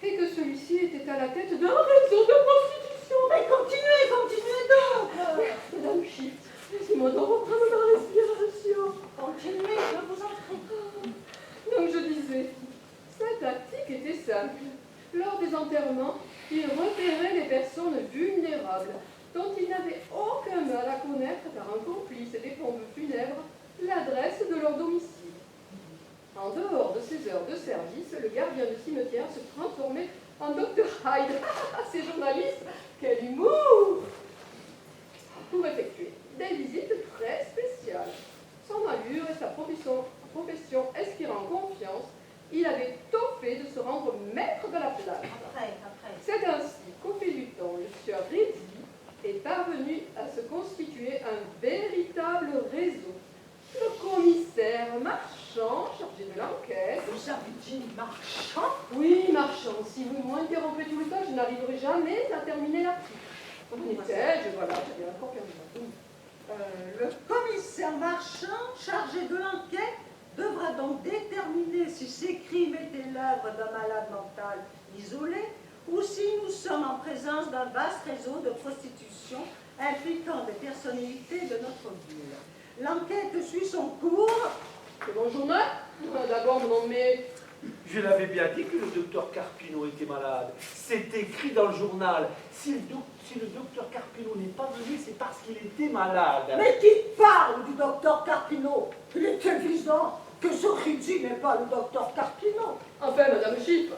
et que celui-ci était à la tête d'un réseau de prostitution. Mais continuez donc. Madame Shift, laissez-moi donc reprendre ma respiration. Continuez, je vous en prie. Donc je disais, sa tactique était simple. Lors des enterrements, il repérait les personnes vulnérables dont il n'avait aucun mal à connaître par un complice des pompes funèbres l'adresse de leur domicile. En dehors de ses heures de service, le gardien de cimetière se transformait en Dr Hyde. Ces journalistes, quel humour! Pour effectuer des visites très spéciales. Son allure et sa profession inspirant confiance, il avait tout fait de se rendre maître de la place. Après. C'est ainsi qu'au fil du temps, le sieur Rizzi est parvenu à se constituer un véritable réseau. Le commissaire Marchand, chargé de l'enquête... Vous avez dit Marchand? Oui, Marchand, si vous m'interrompez tout le temps, je n'arriverai jamais à terminer l'article. En était-je? Voilà, j'avais encore perdu. Le commissaire Marchand, chargé de l'enquête, devra donc déterminer si ces crimes étaient l'œuvre d'un malade mental isolé ou si nous sommes en présence d'un vaste réseau de prostitution impliquant des personnalités de notre ville. L'enquête suit son cours. C'est mon journal? D'abord, non mais... Je l'avais bien dit que le docteur Carpino était malade. C'est écrit dans le journal. Si le docteur Carpino n'est pas venu, c'est parce qu'il était malade. Mais qui parle du docteur Carpino? Il est évident que ce Rizzi n'est pas le docteur Carpino. Enfin, Madame Chiffre,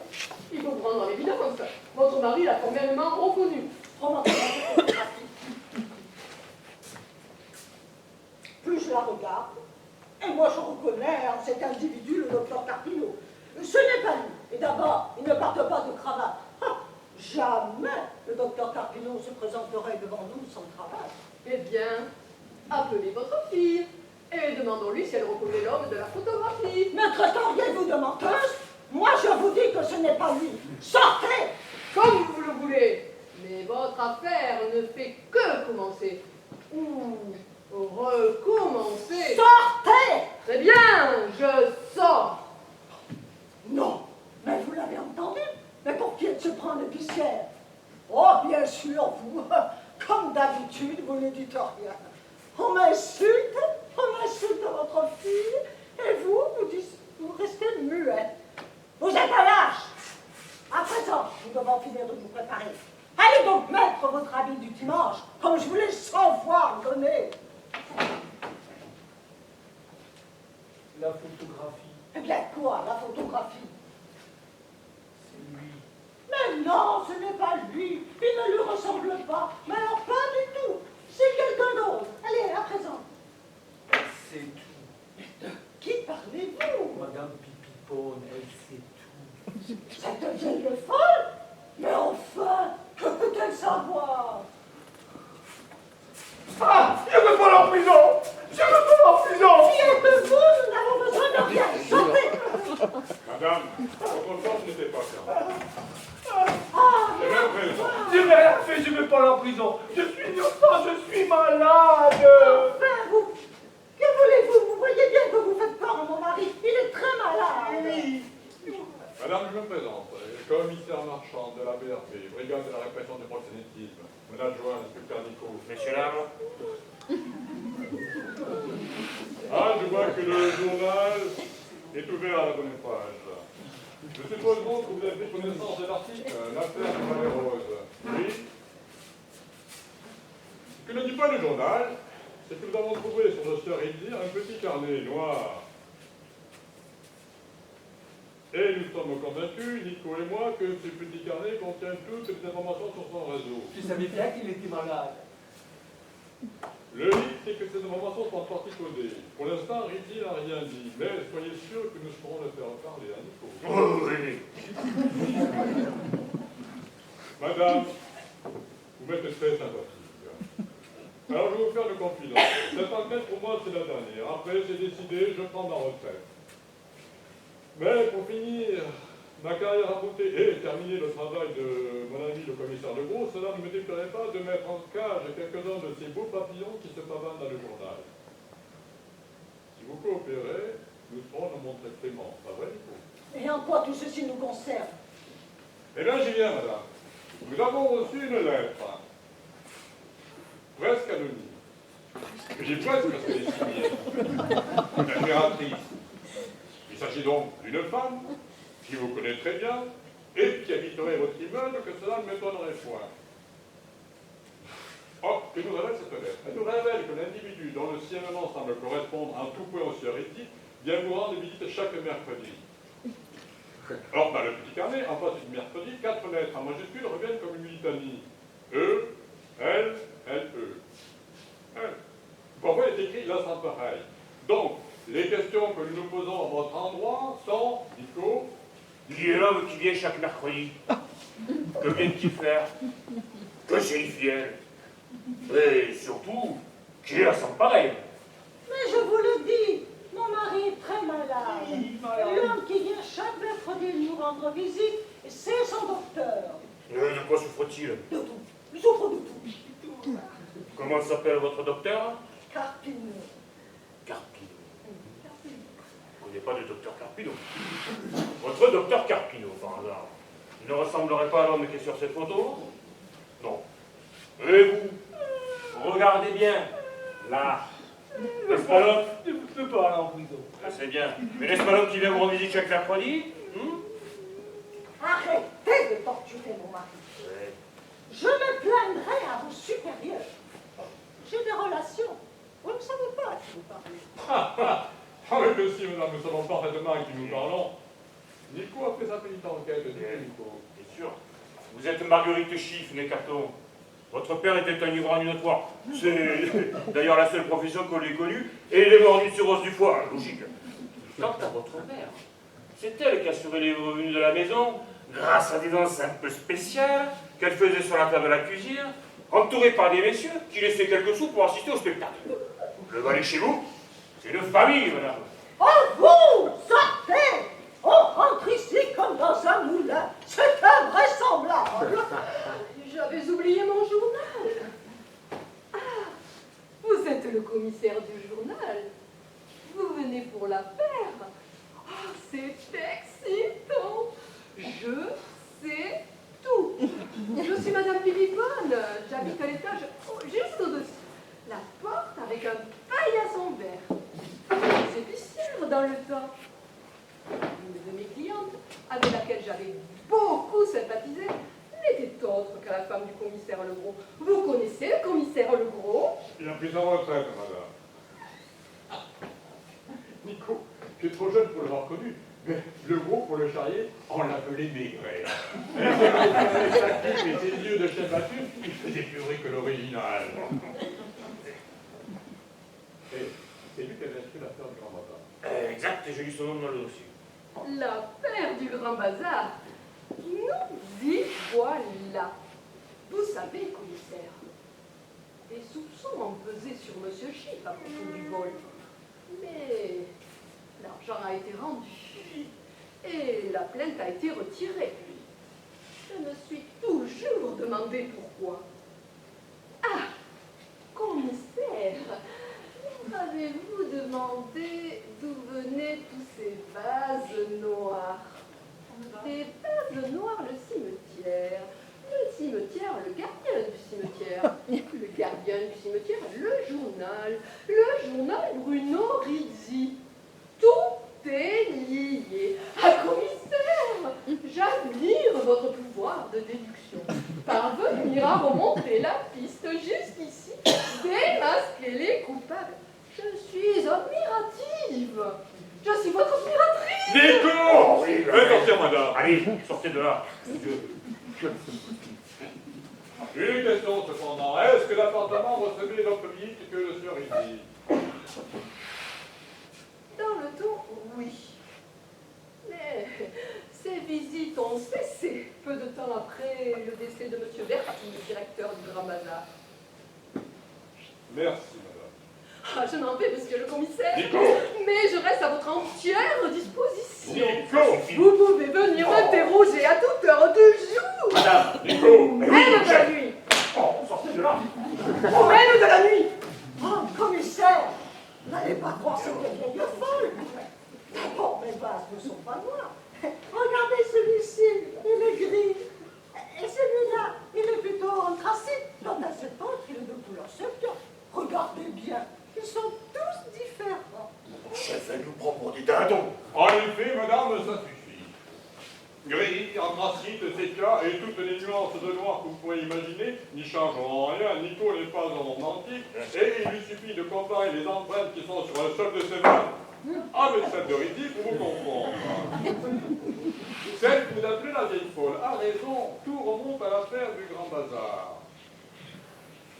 il faut prendre en évidence. Votre mari l'a formellement reconnu. Remontez la photographie. Plus je la regarde, et moi je reconnais en cet individu le docteur Carpino. Ce n'est pas lui. Et d'abord, il ne porte pas de cravate. Jamais le docteur Carpino se présenterait devant nous sans cravate. Eh bien, appelez votre fille et demandons-lui si elle reconnaît l'homme de la photographie. Me traiteriez-vous de menteuse? Moi je vous dis que ce n'est pas lui. Sortez! Comme vous le voulez. Mais votre affaire ne fait que commencer. Ou recommencer. Sortez! Très bien, je sors. Non, mais vous l'avez entendu? Mais pour qui elle se prend l'épicière? Oh, bien sûr, vous, comme d'habitude, vous ne dites rien. On m'insulte votre fille, et vous restez muet. Vous êtes à l'âge. À présent, nous devons finir de vous préparer. Allez donc mettre votre habit du dimanche, comme je vous l'ai 100 fois donné. La photographie, Eh bien quoi, la photographie? c'est lui. Mais non, ce n'est pas lui. Il ne lui ressemble pas. Mais alors pas du tout. C'est quelqu'un d'autre. Allez, à présent. C'est tout. De qui parlez-vous? Madame Pipipone, elle sait tout. Cette vieille folle? Mais enfin, que peut-elle savoir? Ah, je veux pas aller en prison. Je veux pas aller en prison. Qui êtes-vous? Nous n'avons besoin de rien. Sortez. Madame, votre force n'était pas ferme. Ah, J'ai même raison. Je n'ai rien fait, je veux pas aller en prison. Je suis innocent, je suis malade. enfin, vous. Que voulez-vous? Vous voyez bien que vous faites peur à mon mari. Il est très malade. Oui. Madame, je me présente. Commissaire Marchand de la BRP, brigade de la répression du proxénétisme. Mon adjoint, l'inspecteur Nico. Messieurs, dames. Ah, je vois que le journal est ouvert à la bonne page. Je suppose donc que vous avez pris connaissance de l'article, l'affaire de Palais Rose. Oui. Ce que ne dit pas le journal, c'est que nous avons trouvé sur le sieur Rizzi un petit carnet noir. Et nous sommes convaincus, Nico et moi, que ce petit carnet contient toutes les informations sur son réseau. Je savais bien qu'il était malade. Le hic, c'est que ces informations sont en partie codées. Pour l'instant, Rizzi n'a rien dit, mais soyez sûr que nous pourrons le faire parler à Nico. Oh, oui. Madame, vous m'êtes très sympathique. Alors, je vais vous faire le confidence. Cette enquête, pour moi, c'est la dernière. Après, c'est décidé, je prends ma retraite. Mais pour finir ma carrière à beauté et terminer le travail de mon ami le commissaire Legros, cela ne me déplairait pas de mettre en cage quelques-uns de ces beaux papillons qui se pavanent dans le journal. Si vous coopérez, nous serons nos montrés clément. Pas vrai, Nico? Et en quoi tout ceci nous concerne? Eh bien, j'y viens, madame. Nous avons reçu une lettre, presque anonyme. J'ai presque fait les signer. Une impératrice. Il s'agit donc d'une femme qui vous connaît très bien et qui habiterait votre immeuble, que cela ne m'étonnerait point. Or, que nous révèle cette lettre? Elle nous révèle que l'individu dont le signalement semble correspondre en tout point au sieur Rizzi vient vous rendre visite chaque mercredi. Or, dans le petit carnet, en face du mercredi, 4 lettres en majuscule reviennent comme une litanie. E, L, L, E. L. Pourquoi est écrit là sans pareil? Donc, les questions que nous nous posons à votre endroit sont, Nico, Qui est l'homme qui vient chaque mercredi? Que vient-il faire? Que signifie-elle? Et surtout, qui est la sans pareil? Mais je vous le dis, mon mari est très malade. L'homme qui vient chaque mercredi nous rendre visite, c'est son docteur. De quoi souffre-t-il? De tout. Il souffre de tout. Comment s'appelle votre docteur? Carpino. Carpino. Je ne connais pas de docteur Carpino. Votre docteur Carpino, par hasard, il ne ressemblerait pas à l'homme qui est sur cette photo? Non. Et vous? Regardez bien. Là. N'est-ce pas l'homme? Je ne peux pas aller en prison. C'est bien. Mais n'est-ce pas l'homme qui vient vous rendre visite chaque mercredi? Arrêtez de torturer mon mari. Ouais. Je me plaindrai à vos supérieurs. J'ai des relations. Vous ne savez pas à qui vous parlez. Ah oui, mais si, madame, nous savons parfaitement à qui nous parlons. Nico a fait sa petite enquête, Nico. Bien sûr. Vous êtes Marguerite Chiffre, né Caton. Votre père était un ivrogne notoire. C'est d'ailleurs la seule profession qu'on l'ait connue. Et il est mort d'une cirrhose du foie. Logique. Quant à votre mère, c'est elle qui assurait les revenus de la maison grâce à des danses un peu spéciales qu'elle faisait sur la table de la cuisine, entourée par des messieurs qui laissaient quelques sous pour assister au spectacle. Le valet chez vous, c'est une famille, madame. Oh, vous sortez! On rentre ici comme dans un moulin. C'est invraisemblable. J'avais oublié mon journal. Ah, vous êtes le commissaire du journal. Vous venez pour l'affaire. Oh, c'est excitant. Je sais tout. Je suis Madame Philippone. J'habite à l'étage juste au-dessus. La porte avec un paillasson vert. C'est épicière dans le temps. Une de mes clientes, avec laquelle j'avais beaucoup sympathisé, n'était autre que la femme du commissaire Legros. Vous connaissez le commissaire Legros? Il a pris sa retraite, madame. Nico, tu es trop jeune pour l'avoir connu, mais Legros, pour le charrier, on l'appelait Maigret. Sa pipe et ses yeux de chien battu, il faisait plus vrai que l'original. Et c'est lui qui avait inscrit l'affaire du Grand Bazar. Exact, et j'ai lu son nom dans le dossier. L'affaire du Grand Bazar. Nous y voilà. Vous savez, commissaire, des soupçons ont pesé sur Monsieur Chiffre à propos du vol. Mais l'argent a été rendu et la plainte a été retirée. Je me suis toujours demandé pourquoi. Ah, commissaire, avez-vous demandé d'où venaient tous ces vases noirs? Des vases noirs, le cimetière. Le cimetière, le gardien du cimetière. Le gardien du cimetière, le journal. Le journal Bruno Rizzi. Tout est lié. Ah, commissaire, j'admire votre pouvoir de déduction. Parvenir à remonter la piste jusqu'ici, démasquer les coupables. Je suis admirative. Je suis votre admiratrice. Nico! Oui, Faites sortir, madame. Allez, sortez de là. Une question cependant. Est-ce que l'appartement recevait d'autres visites que le sieur Rizzi? Dans le temps, oui. Mais ces visites ont cessé peu de temps après le décès de M. Berti, directeur du Grand Bazar. Merci, madame. Ah, je m'en vais, monsieur le commissaire. Nico! Mais je reste à votre entière disposition. Nico! Vous pouvez venir m'interroger à toute heure du jour. Madame! Nico! Même de la nuit. Oh, sortez de là! Même de la nuit. Oh, commissaire, n'allez pas croire cette vieille folle. D'abord, mes vases ne sont pas noirs. Regardez celui-ci, il est gris. Et celui-là, il est plutôt anthracite. Quant à cet autre, il est de couleur sepia. Regardez bien, ils sont tous différents. Chef, elle nous prend pour des dindons. En effet, madame, ça suffit. Gris, anthracite, sépia et toutes les nuances de noir que vous pouvez imaginer n'y changeront rien. Nico n'est pas un romantique et il lui suffit de comparer les empreintes qui sont sur un seul de ses mains avec celle de Rizzi pour vous comprendre. Celle que vous appelez la vieille folle a raison. Tout remonte à l'affaire du Grand Bazar.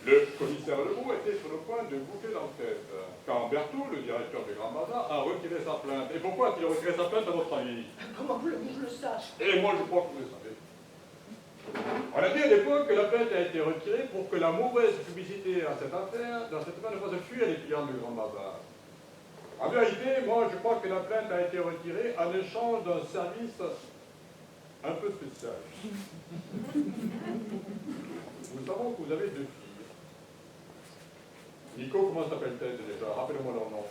Le commissaire Lebeau était sur le point de boucler l'enquête quand Berthoud, le directeur du Grand Bazar, a retiré sa plainte. Et pourquoi a-t-il retiré sa plainte à votre avis? Comment voulez-vous que je le sache? Et moi, je crois que vous le savez. On a dit à l'époque que la plainte a été retirée pour que la mauvaise publicité à cette affaire ne pas se fuir à les clients du Grand Bazar. En vérité, moi, je crois que la plainte a été retirée en échange d'un service un peu spécial. Nous savons que vous avez 2 filles. Nico, comment s'appelle-t-elle déjà? Rappelez-moi leur nom.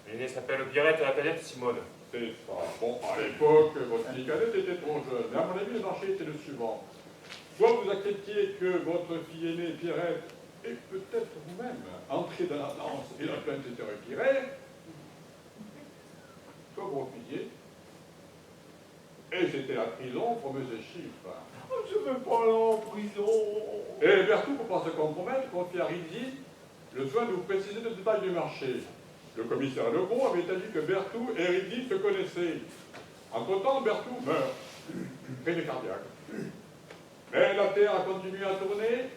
L'aînée s'appelle Pierrette et la cadette Simone. C'est ça. Bon, à l'époque, votre fille cadette était trop jeune. Mais à mon avis, le marché était le suivant. Soit vous acceptiez que votre fille aînée, Pierrette, et peut-être vous-même, entrez dans la danse et la plainte était retirée, soit vous refusiez. Et c'était la prison pour M. Chiffre. Je ne veux pas aller en prison. Et Berthoud, pour ne pas se compromettre, confie à Rizzi le soin de vous préciser le détail du marché. Le commissaire Lebeau avait dit que Berthoud et Rizzi se connaissaient. Entre-temps, Berthoud meurt. Crise cardiaque. Mais la terre a continué à tourner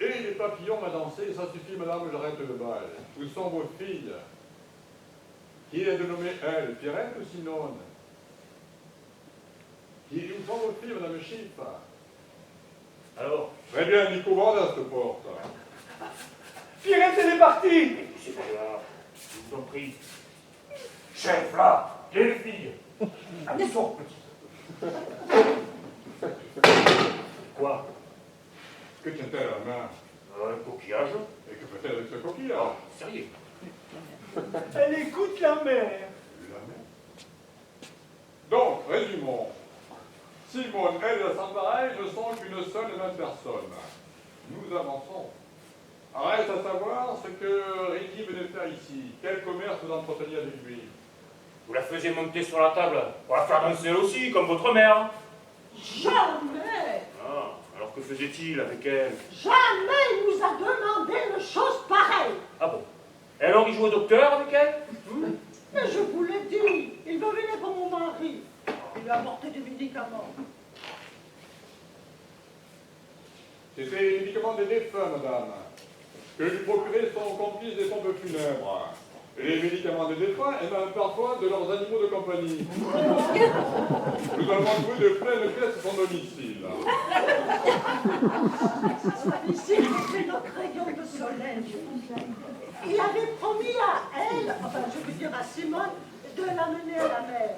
et les papillons m'ont dansé. Ça suffit, madame, j'arrête le bal. Où sont vos filles? Qui est de nommer elle, Pierrette ou Simone? Où sont vos filles, madame Chiffre? Alors? Très bien, Nico, va à cette porte. Pierrette, elle est partie. C'est pas grave, je vous en prie. Chef, là, les filles. Elles sont petites. Quoi? Que tient-elle à la main? Un coquillage? Et que fait-elle avec ce coquillage? Sérieux? Elle écoute la mer. La main. Donc, résumons. Simone, elle et son pareil ne sont qu'une seule et même personne. Nous avançons. Reste à savoir ce que Rizzi venait faire ici. Quel commerce vous entreteniez avec lui? Vous la faisiez monter sur la table pour la faire danser aussi, comme votre mère. Jamais, Ah, alors que faisait-il avec elle? jamais il nous a demandé une chose pareille. Ah bon? Et alors il joue au docteur avec elle? Mais je vous l'ai dit, il va venir pour mon mari. Il lui a apporté des médicaments. C'était les médicaments des défunts, madame, que lui procuraient son complice des pompes funèbres. Et les médicaments des défunts, et même parfois de leurs animaux de compagnie. Nous avons trouvé de pleines pièces à son domicile. Ici, c'est notre rayon de soleil. Il avait promis à elle, enfin je veux dire à Simone, de l'amener à la mer.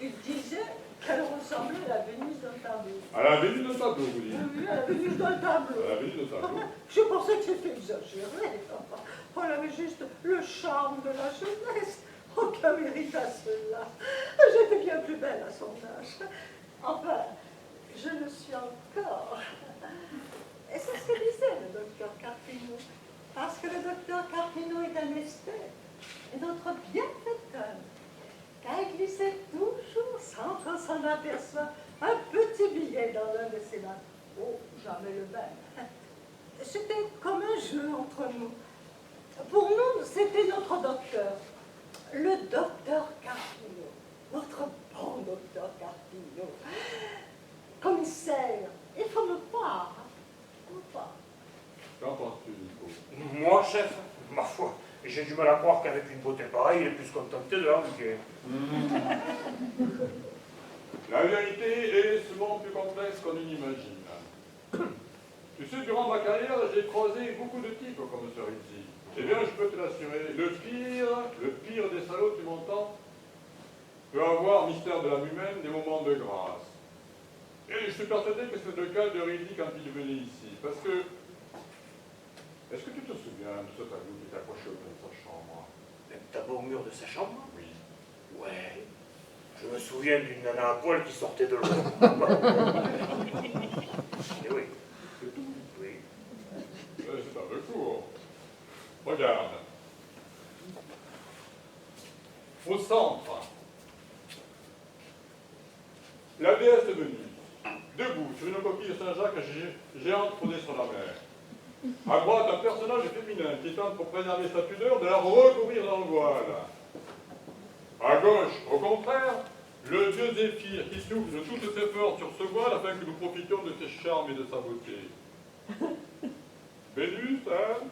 Il disait qu'elle ressemblait à la Vénus d'un tableau. À la Vénus de tableau, vous dites? Oui, à la Vénus d'un tableau. À la Vénus de tableau. Je pensais que c'était exagéré. Elle avait juste le charme de la jeunesse. Aucun mérite à cela. J'étais bien plus belle à son âge. Enfin, je le suis encore. Et c'est ce que disait le docteur Carpino. Parce que le docteur Carpino est un esthète. Et notre bienfaiteur a glissé toujours, sans qu'on s'en aperçoit, un petit billet dans l'un de ses mains. Oh, jamais le même. C'était comme un jeu entre nous. Pour nous, c'était notre docteur, le docteur Carpino, notre bon docteur Carpino. Commissaire, il faut me croire, j'ai du mal à croire qu'avec une beauté pareille, il est plus contenté de l'arnaquer. La vérité est souvent plus complexe qu'on n'imagine. Tu sais, durant ma carrière, j'ai croisé beaucoup de types comme celui-ci. Eh bien, je peux te l'assurer, le pire des salauds, tu m'entends, peut avoir, mystère de l'âme humaine, des moments de grâce. Et je suis persuadé que c'est le cas de Ridley quand il venait ici. Parce que, est-ce que tu te souviens de ce tableau qui est accroché au mur de sa chambre? Un tableau au mur de sa chambre? Oui. Ouais. Je me souviens d'une nana à poil qui sortait de l'eau. Et oui. C'est tout. Oui. C'est un peu court. Regarde. Au centre, la déesse de Venise, debout sur une coquille de Saint-Jacques géante posée sur la mer. À droite, un personnage féminin qui tente pour préserver sa pudeur de la recouvrir dans le voile. À gauche, au contraire, le dieu Zéphyr qui souffle de toutes ses forces sur ce voile afin que nous profitions de ses charmes et de sa beauté. Vénus, hein,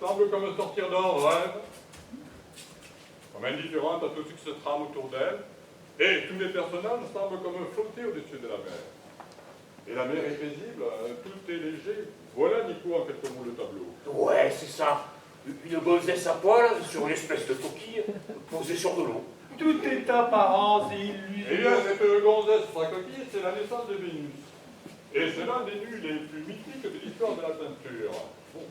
semble comme sortir d'un rêve, comme indifférente à tout ce qui se trame autour d'elle, et tous les personnages semblent comme flotter au-dessus de la mer. Et la mer est paisible, tout est léger. Voilà, Nico, en quelques mots, le tableau. Ouais, c'est ça. Une gonzesse à poil sur une espèce de coquille posée sur de l'eau. Tout est apparence et illusion. Eh bien, cette gonzesse sur sa coquille, c'est la naissance de Vénus. Et c'est l'un des nus les plus mythiques de l'histoire de la peinture. Bon.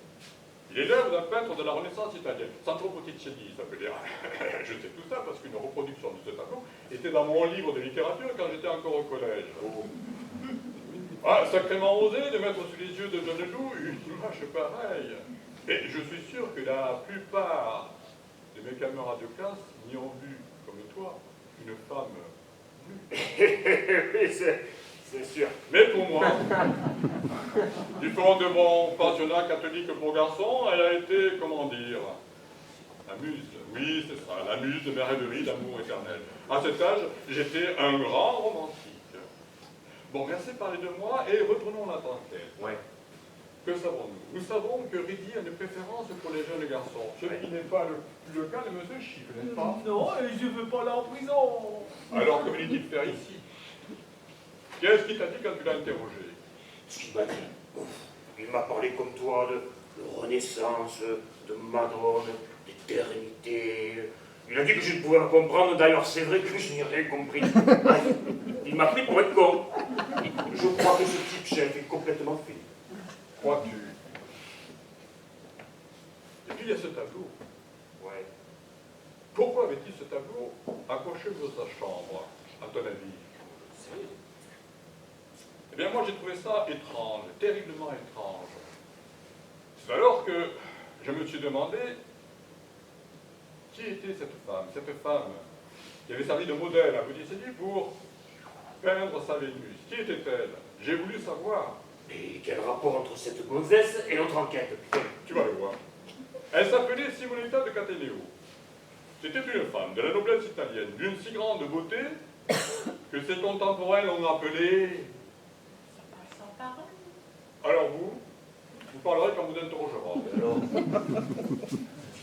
Il est l'œuvre d'un peintre de la Renaissance italienne, Sandro Botticelli, ça veut dire. Je sais tout ça parce qu'une reproduction de ce tableau était dans mon livre de littérature quand j'étais encore au collège. Ah, sacrément osé de mettre sous les yeux de jeunes loups une image pareille. Et je suis sûr que la plupart de mes camarades de classe n'y ont vu, comme toi, une femme nue. Oui, c'est sûr. Mais pour moi, du fond de mon pensionnat catholique pour garçons, elle a été, comment dire, la muse. Oui, c'est ça, la muse de mes rêveries d'amour éternel. À cet âge, j'étais un grand romantique. Bon, merci de parler de moi et reprenons la enquête. Ouais. Que savons-nous? Nous savons que Riddy a une préférence pour les jeunes garçons, ce qui n'est pas le cas de M. Schiff, n'est-ce pas? Non, je ne veux pas aller en prison. Alors que venait-il faire ici? Qu'est-ce qu'il t'a dit quand tu l'as interrogé? Ce qu'il m'a dit, il m'a parlé comme toi de renaissance, de Madone, d'éternité. Il a dit que je ne pouvais pas comprendre, d'ailleurs c'est vrai que je n'ai rien compris. Bref, il m'a pris pour être con. Je crois que ce type chef est complètement fait. Crois-tu? Et puis il y a ce tableau. Ouais. Pourquoi avait-il ce tableau accroché dans sa chambre, à ton avis? Eh bien, moi, j'ai trouvé ça étrange, terriblement étrange. C'est alors que je me suis demandé qui était cette femme qui avait servi de modèle à Botticelli pour peindre sa Vénus. Qui était-elle? J'ai voulu savoir. Et quel rapport entre cette gonzesse et notre enquête? Tu vas le voir. Elle s'appelait Simonetta de Cataneo. C'était une femme de la noblesse italienne, d'une si grande beauté que ses contemporains l'ont appelée... Sans parole. Alors vous parlerez quand vous interrogera. Alors,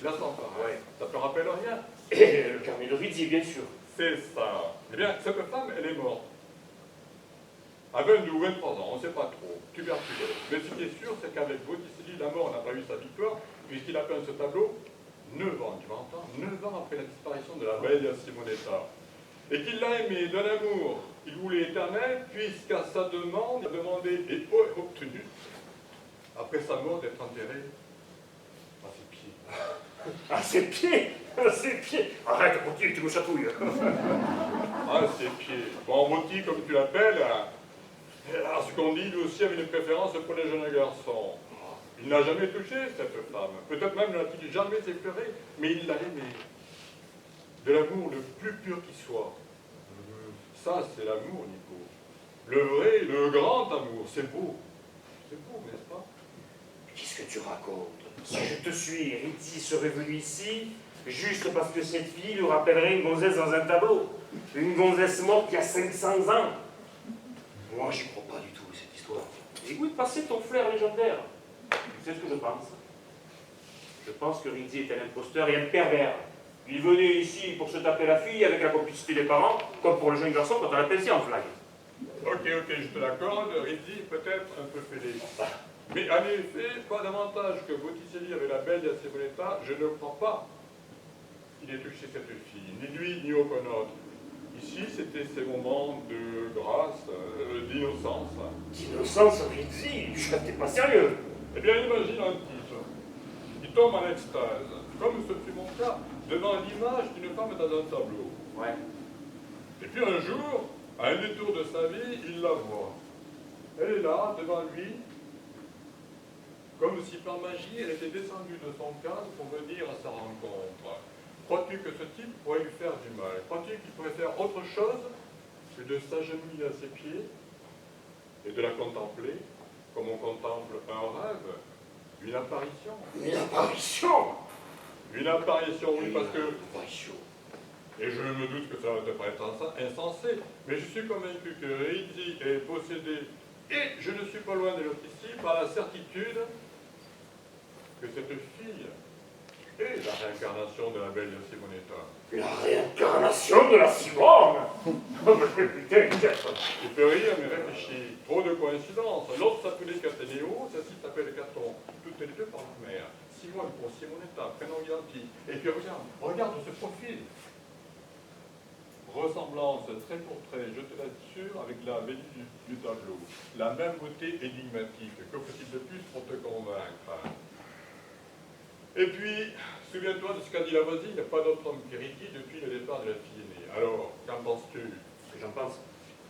La sans parole. ouais. Ça te rappelle rien? Et le carnet de Ridzi, bien sûr. C'est ça. Eh bien, cette femme, elle est morte. À 22 ou 23 ans, on ne sait pas trop. Tuberculeuse. Mais ce qui est sûr, c'est qu'avec Botticelli, la mort n'a pas eu sa victoire, puisqu'il a peint ce tableau 9 ans, tu m'entends, 9 ans après la disparition de la belle Simonetta. Et qu'il l'a aimé d'un amour qu'il voulait éternel, puisqu'à sa demande, il a demandé et obtenu, après sa mort, d'être enterré à ses pieds. À ses pieds! À ses pieds! Arrête, continue, tu me chatouilles. À ses pieds. Bon, Botti, comme tu l'appelles, à ce qu'on dit, lui aussi avait une préférence pour les jeunes garçons. Il n'a jamais touché cette femme. Peut-être même n'a-t-il jamais effleuré, mais il l'a aimée. De l'amour le plus pur qui soit. Ça, c'est l'amour, Nico. Le vrai, le grand amour. C'est beau. C'est beau, n'est-ce pas? Qu'est-ce que tu racontes? Si je te suis, Ridzi serait venu ici, juste parce que cette fille lui rappellerait une gonzesse dans un tableau. Une gonzesse morte il y a 500 ans. Moi, j'y crois pas du tout, cette histoire. Écoute, passer ton flair légendaire. Tu sais ce que je pense? Je pense que Rizzi est un imposteur et un pervers. Il venait ici pour se taper la fille avec la complicité des parents, comme pour le jeune garçon quand on l'appelle si en flag. Ok, je te l'accorde, Rizzi peut-être un peu fêlé. Mais en effet, pas davantage que Botticelli avec la belle de Simonetta, je ne crois pas qu'il ait touché cette fille, ni lui ni aucun autre. Ici, c'était ces moments de grâce, d'innocence. D'innocence, Rizzi, t'es pas sérieux. Eh bien, imagine un type qui tombe en extase, comme ce fut mon cas, devant l'image d'une femme dans un tableau. Ouais. Et puis un jour, à un détour de sa vie, il la voit. Elle est là, devant lui, comme si par magie, elle était descendue de son cadre pour venir à sa rencontre. Crois-tu que ce type pourrait lui faire du mal? Crois-tu qu'il pourrait faire autre chose que de s'agenouiller à ses pieds et de la contempler comme on contemple un rêve, une apparition? Une apparition? Une apparition, oui, parce que... Une apparition. Et je me doute que ça va te paraître insensé, mais je suis convaincu que Rizzi est possédé, et je ne suis pas loin de l'autre ici, par la certitude que cette fille est la réincarnation de la belle Simonetta. La réincarnation de la Simone? Oh, mais putain, Tu peux rire, mais réfléchis. Trop de coïncidences. L'autre s'appelait Cataneo, celle-ci s'appelle Caton. Toutes les deux par la mère. Simone pour Simonetta, prénom identique. Et puis regarde ce profil. Ressemblance très pour trait, je te l'assure, avec la belle du tableau. La même beauté énigmatique. Que faut-il de plus pour te convaincre? Et puis, souviens-toi de ce qu'a dit la voisine, il n'y a pas d'autre homme qu'Rizzi depuis le départ de la fille aînée. Alors, qu'en penses-tu? Ce que j'en pense?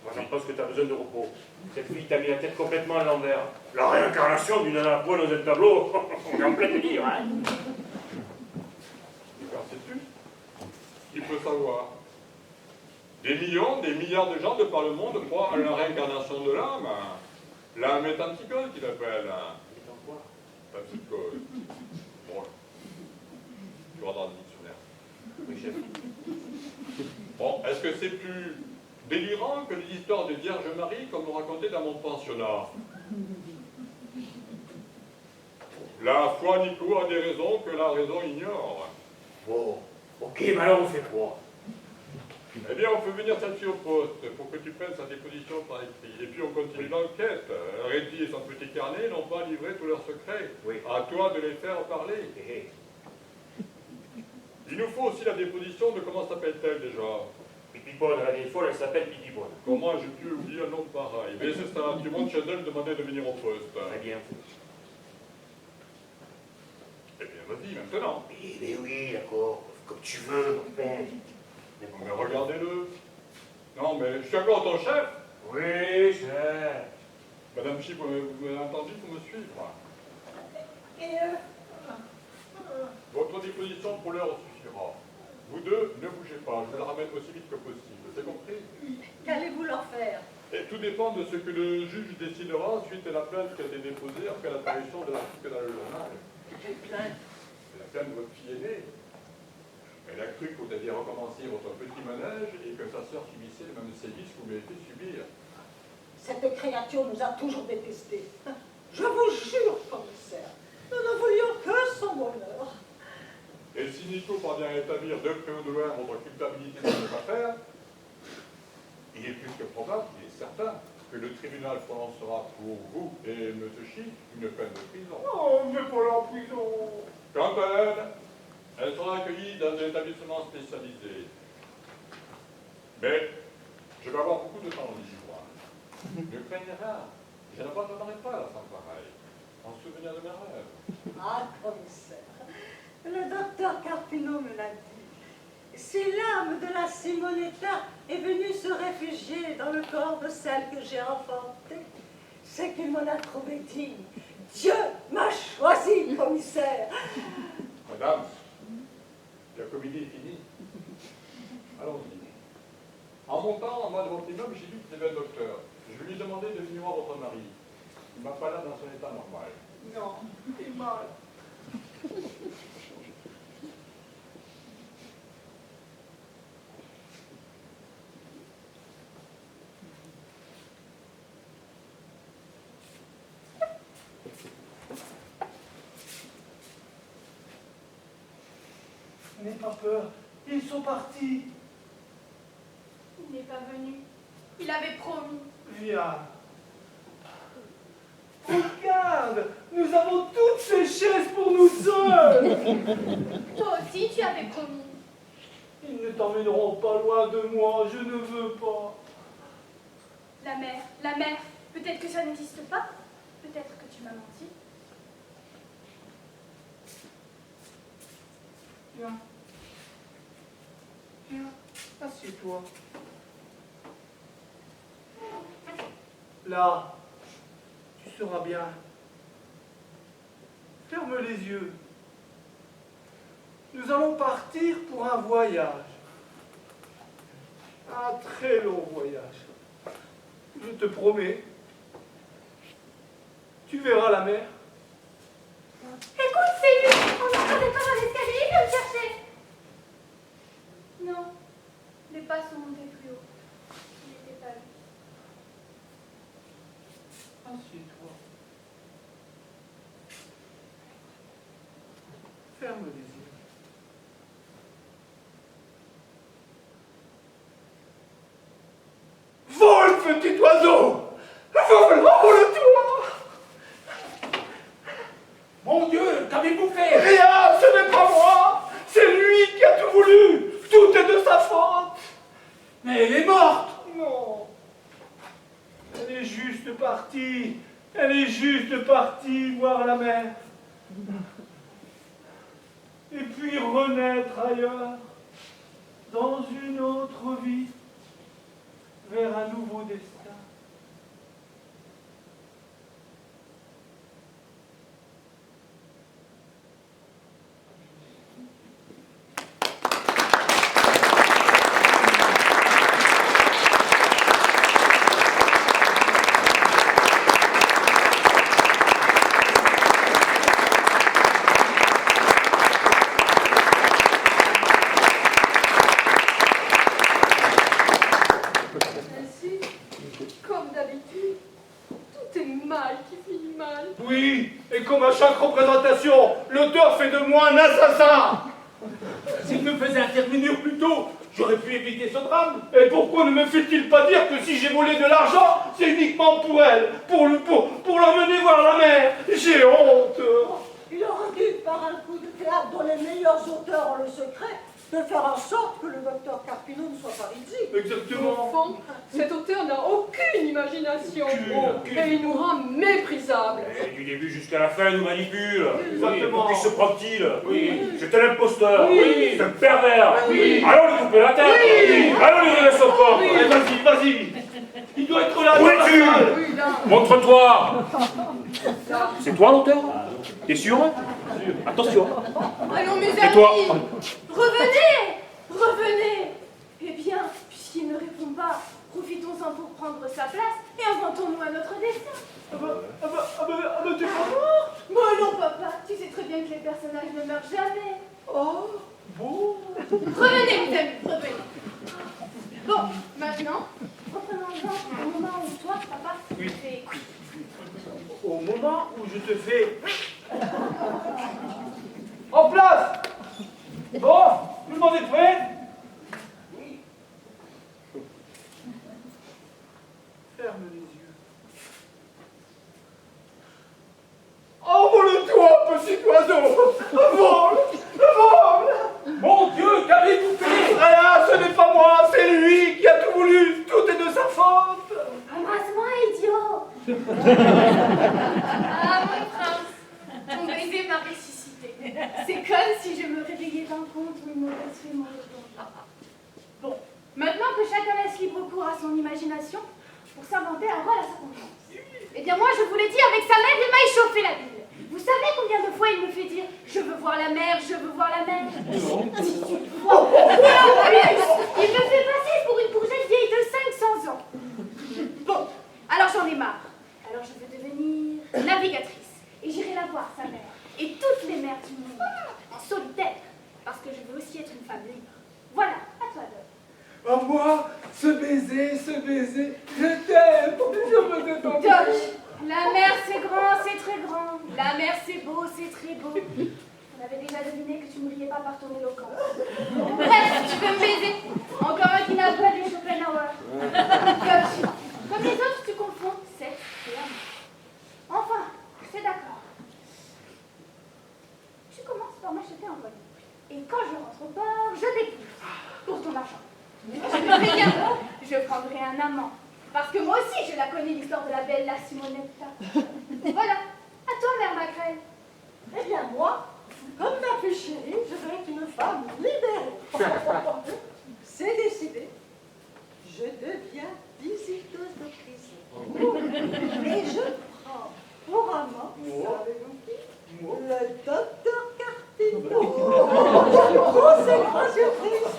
Moi, j'en pense que tu as besoin de repos. Cette fille t'a mis la tête complètement à l'envers. La réincarnation d'une nana à poil dans un tableau, on est en plein délire, hein? Car sais-tu? Qui peut savoir? Des millions, des milliards de gens de par le monde croient à la réincarnation de l'âme. L'âme est Antigone qu'il appelle. Et dans quoi? Pas de cause. Bon, tu vas dans le dictionnaire. Oui, chef. Bon, est-ce que c'est plus délirant que les histoires de Vierge Marie comme on racontait dans mon pensionnat? La foi, Nico, a des raisons que la raison ignore. Bon, ok, mais alors on fait quoi? Eh bien, on fait venir celle-ci au poste pour que tu prennes sa déposition par écrit. Et puis on continue l'enquête. Rizzi et son petit carnet n'ont pas livré tous leurs secrets. Oui. À toi de les faire parler. Il nous faut aussi la déposition de comment s'appelle-t-elle déjà? Pipipone, la vieille folle, elle s'appelle Pipipone. Comment j'ai pu oublier un nom pareil? Mais c'est ça, tu montes chez elle demander de venir au poste. Très bien. Eh bien, vas-y, maintenant. Mais oui, d'accord, comme tu veux, mon père. Mais regardez-le. Non, mais je suis encore ton chef. Oui, chef. Madame Chip, vous m'avez entendu pour me suivre? Et Votre disposition pour l'heure suffira. Vous deux, ne bougez pas, je vais la remettre aussi vite que possible. C'est compris? qu'allez-vous leur faire? Et tout dépend de ce que le juge décidera suite à la plainte qui a été déposée après l'apparition de l'article dans le journal. Quelle plainte? C'est la plainte de votre fille aînée. Elle a cru que vous aviez recommencé votre petit manège et que sa sœur subissait le même sévice que vous lui avez fait subir. Cette créature nous a toujours détestés. Je vous jure, commissaire, nous ne voulions que son bonheur. Et si Nico parvient à établir de près ou de loin votre culpabilité dans cette affaire, il est plus que probable, il est certain, que le tribunal prononcera pour vous et M. Chic une peine de prison. Non, mais pas la prison. Quant à elle sera accueillie dans un établissement spécialisé. Mais je vais avoir beaucoup de temps libre. Ne craignez rien, je n'abandonnerai pas la femme pareille, en souvenir de mes rêves. Ah, commissaire, le docteur Carpino me l'a dit. Si l'âme de la Simonetta est venue se réfugier dans le corps de celle que j'ai enfantée, c'est qu'il m'en a trouvé digne. Dieu m'a choisi, commissaire. Madame, la comédie est finie. Allons-y. En montant en bas de votre immeuble, j'ai vu que c'était un docteur. Je lui ai demandé de venir voir votre mari. Il m'a pas l'air dans son état normal. Non, il est mal. N'aie pas peur, ils sont partis. Il n'est pas venu. Il avait promis. Viens. Regarde, nous avons toutes ces chaises pour nous seuls. Toi aussi, tu avais promis. Ils ne t'emmèneront pas loin de moi, je ne veux pas. La mer, peut-être que ça n'existe pas. Peut-être que tu m'as menti. Viens. Viens, assieds-toi. Là, tu seras bien. Ferme les yeux. Nous allons partir pour un voyage. Un très long voyage. Je te promets. Tu verras la mer. Écoute, c'est lui. On est en train d'être dans l'escalier, il vient me chercher. Non, les pas sont montés plus haut. Il n'était pas lui. Assieds-toi. Ferme les yeux. Vole, petit oiseau! Vole, envole-toi! Mon Dieu, qu'avez-vous fait? Rien, ce n'est pas moi! C'est lui qui a tout voulu! Tout est de sa faute! Mais elle est morte! Non! Elle est juste partie! Elle est juste partie voir la mer! Et puis renaître ailleurs, dans une autre vie, vers un nouveau destin. Ainsi, comme d'habitude, tout est mal qui finit mal. Oui, et comme à chaque représentation, l'auteur fait de moi un assassin. S'il me faisait intervenir plus tôt, j'aurais pu éviter ce drame. Et pourquoi ne me fait-il pas dire que si j'ai volé de l'argent, c'est uniquement pour elle, pour l'emmener voir la mer? J'ai honte. Il aurait dû, par un coup de théâtre dont les meilleurs auteurs ont le secret, de faire en sorte que le docteur Carpino ne soit pas risible. Exactement. Enfant, cet auteur n'a aucune imagination. Aucune. Et il nous rend méprisables. Et du début jusqu'à la fin, il nous manipule. Exactement. Pour qui se prend-il? Oui. C'est un imposteur. Oui. C'est un pervers. Oui. Allons lui couper la tête. Oui. Allons lui donner son corps. Allez, vas-y, vas-y. Il doit être là. Où dans la es-tu? salle. Oui, là, Montre-toi. là. C'est toi l'auteur? T'es sûr? Attention. Allons, mes Et toi? amis, revenez, revenez. Eh bien, puisqu'il ne répond pas, profitons-en pour prendre sa place et inventons-nous un autre destin. Ah bah, t'es pas mort. Moi non, papa, tu sais très bien que les personnages ne meurent jamais. Oh, bon. Revenez, mes amis, revenez. Bon, maintenant, reprenons-en au moment où toi, papa, Oui. fais... Au moment où je te fais... En place. Bon, tout le monde est prêt? Oui. Ferme les yeux. Envole-toi, petit oiseau. Vole, vole. Mon Dieu, qu'avez-vous fait? Rien, ce n'est pas moi, c'est lui qui a tout voulu. Tout est de sa faute. Embrasse-moi, idiot. Ah, mon prince, ton baiser m'a ressuscité. C'est comme si je me réveillais d'un conte où une mauvaise fée m'aurait replongé. Bon, maintenant que chacun laisse libre cours à son imagination pour s'inventer un rôle à sa confiance. Eh bien moi, je vous l'ai dit, avec sa mère, il m'a échauffé la ville. Vous savez combien de fois il me fait dire « Je veux voir la mer, je veux voir la mer ». Non. Il me fait passer pour une bourgette vieille de 500 ans. Bon, alors j'en ai marre. Alors je veux devenir navigatrice. Et j'irai la voir, sa mère. Et toutes les mères du monde. En solitaire. Parce que je veux aussi être une femme libre. Voilà, à toi Doc. À moi, ce baiser, je t'aime. Je me détends. Doc, la mer c'est grand, c'est très grand. La mer c'est beau, c'est très beau. On avait déjà deviné que tu ne brillais pas par ton éloquence. Bref, tu veux me baiser. Encore un qui n'a pas du Schopenhauer. Comme les autres, tu confonds sexe et amour. Enfin, c'est d'accord. Tu commences par m'acheter un voilier. Et quand je rentre au port, je découvre. Pour ton argent. Je te préviens, je prendrai un amant. Parce que moi aussi, je la connais, l'histoire de la belle la Simonetta. Voilà. À toi, mère Maquerelle. Eh bien, moi, comme ma fille chérie, je veux être une femme libérée. C'est décidé. Je deviens visiteuse de prison. Et je prends pour amant, savez-vous qui? Le docteur Carpino. C'est grand surprise.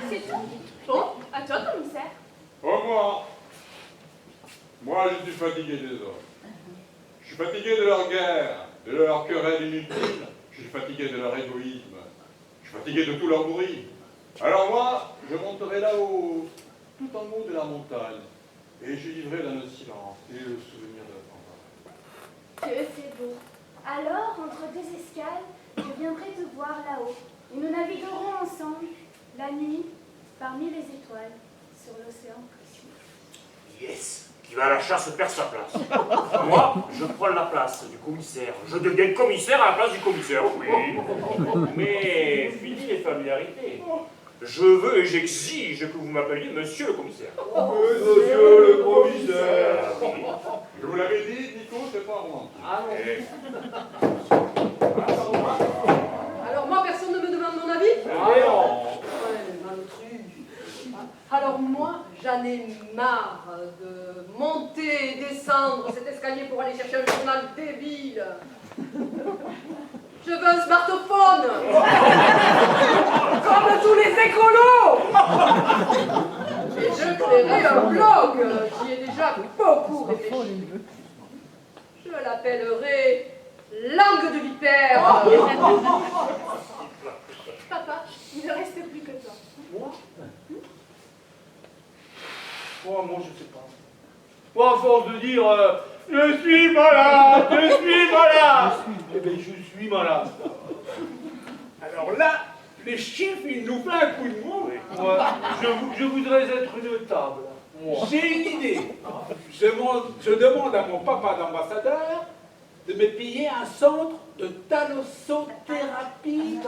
C'est tout. Bon, à toi, commissaire. Oh, moi, je suis fatigué des hommes. Je suis fatigué de leur guerre, de leur querelle inutile. Je suis fatigué de leur égoïsme. Je suis fatigué de tout leur bruit. Alors moi, je monterai là-haut, tout en haut de la montagne, et je vivrai dans le silence et le souvenir de la campagne. Que c'est beau. Alors, entre deux escales, je viendrai te voir là-haut. Et nous naviguerons ensemble, la nuit, parmi les étoiles, sur l'océan précieux. Yes. Qui va à la chasse perd sa place. Moi, je prends la place du commissaire. Je deviens commissaire à la place du commissaire, oui. Mais fini les familiarités. Je veux et j'exige que vous m'appeliez monsieur le commissaire. Monsieur le commissaire. Oui. Je vous l'avais dit, Nico, c'est pas romantique. Ah non. Alors moi, personne ne me demande mon avis? Ah non. Ouais, malotru. Alors moi, j'en ai marre de monter et descendre cet escalier pour aller chercher un journal débile. Je veux un smartphone. Comme tous les écolos. Et je créerai un blog qui est déjà beaucoup réfléchi. Je l'appellerai Langue de vipère. Papa, il ne reste plus que toi. Moi moi, je sais pas. Moi, à force de dire je suis malade, je suis malade. Eh bien, je suis malade. Alors là, les chiffres, ils nous font un coup de mou. Moi, je voudrais être une table. Moi. J'ai une idée. Je demande à mon papa d'ambassadeur de me payer un centre de thalassothérapie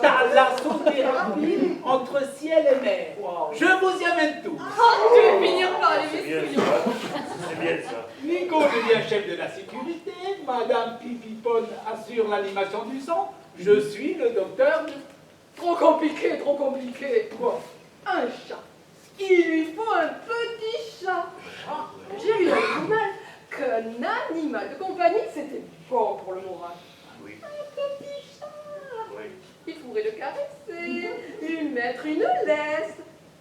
entre ciel et mer. Wow. Je vous y amène tous. Je vais finir par les C'est bien vestiges. ça. C'est bien ça. Nico devient chef de la sécurité, Madame Pipipone assure l'animation du son, je suis le docteur de... Trop compliqué, trop compliqué. Quoi? Un chat. Il lui faut un petit chat. J'ai eu un mal qu'un animal de compagnie, c'était bon pour le moral. Oui. Un petit chat. Oui. Il pourrait le caresser, lui mettre une laisse,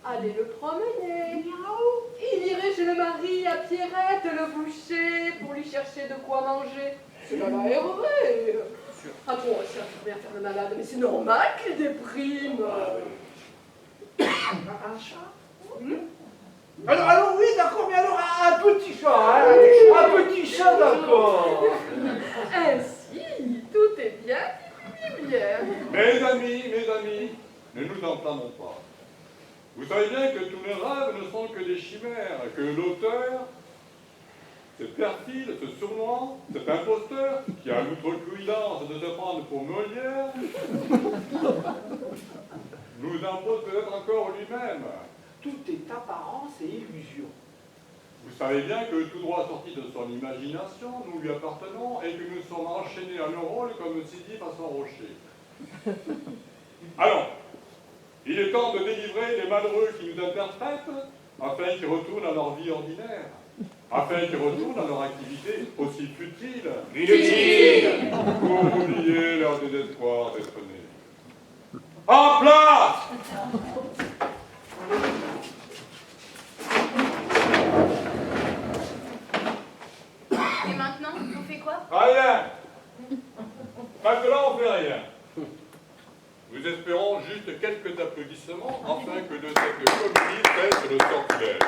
aller le promener. Il irait chez le mari à Pierrette le boucher pour lui chercher de quoi manger. Cela l'aérerait. Ah bon, ça ne rien faire le malade, mais c'est normal qu'il déprime. Un chat alors oui, d'accord, mais alors un petit chat, hein, un petit chat, d'accord. Ainsi, tout est bien qui finit bien. Mes amis, ne nous enflammons pas. Vous savez bien que tous les rêves ne sont que des chimères, que l'auteur, ce perfide, ce sournois, cet imposteur, qui a l'outrecuidance de se prendre pour Molière, nous impose peut-être encore lui-même. Tout est apparence et illusion. Vous savez bien que tout droit sorti de son imagination, nous lui appartenons et que nous sommes enchaînés à nos rôles comme Sisyphe à son rocher. Allons, il est temps de délivrer les malheureux qui nous interprètent afin qu'ils retournent à leur vie ordinaire, afin qu'ils retournent à leur activité aussi futile, Inutile. pour oublier leur désespoir d'être nés. En place! Et maintenant, on fait quoi? Rien! Maintenant, on fait rien. Nous espérons juste quelques applaudissements afin que de cette comédie cesse le sortilège.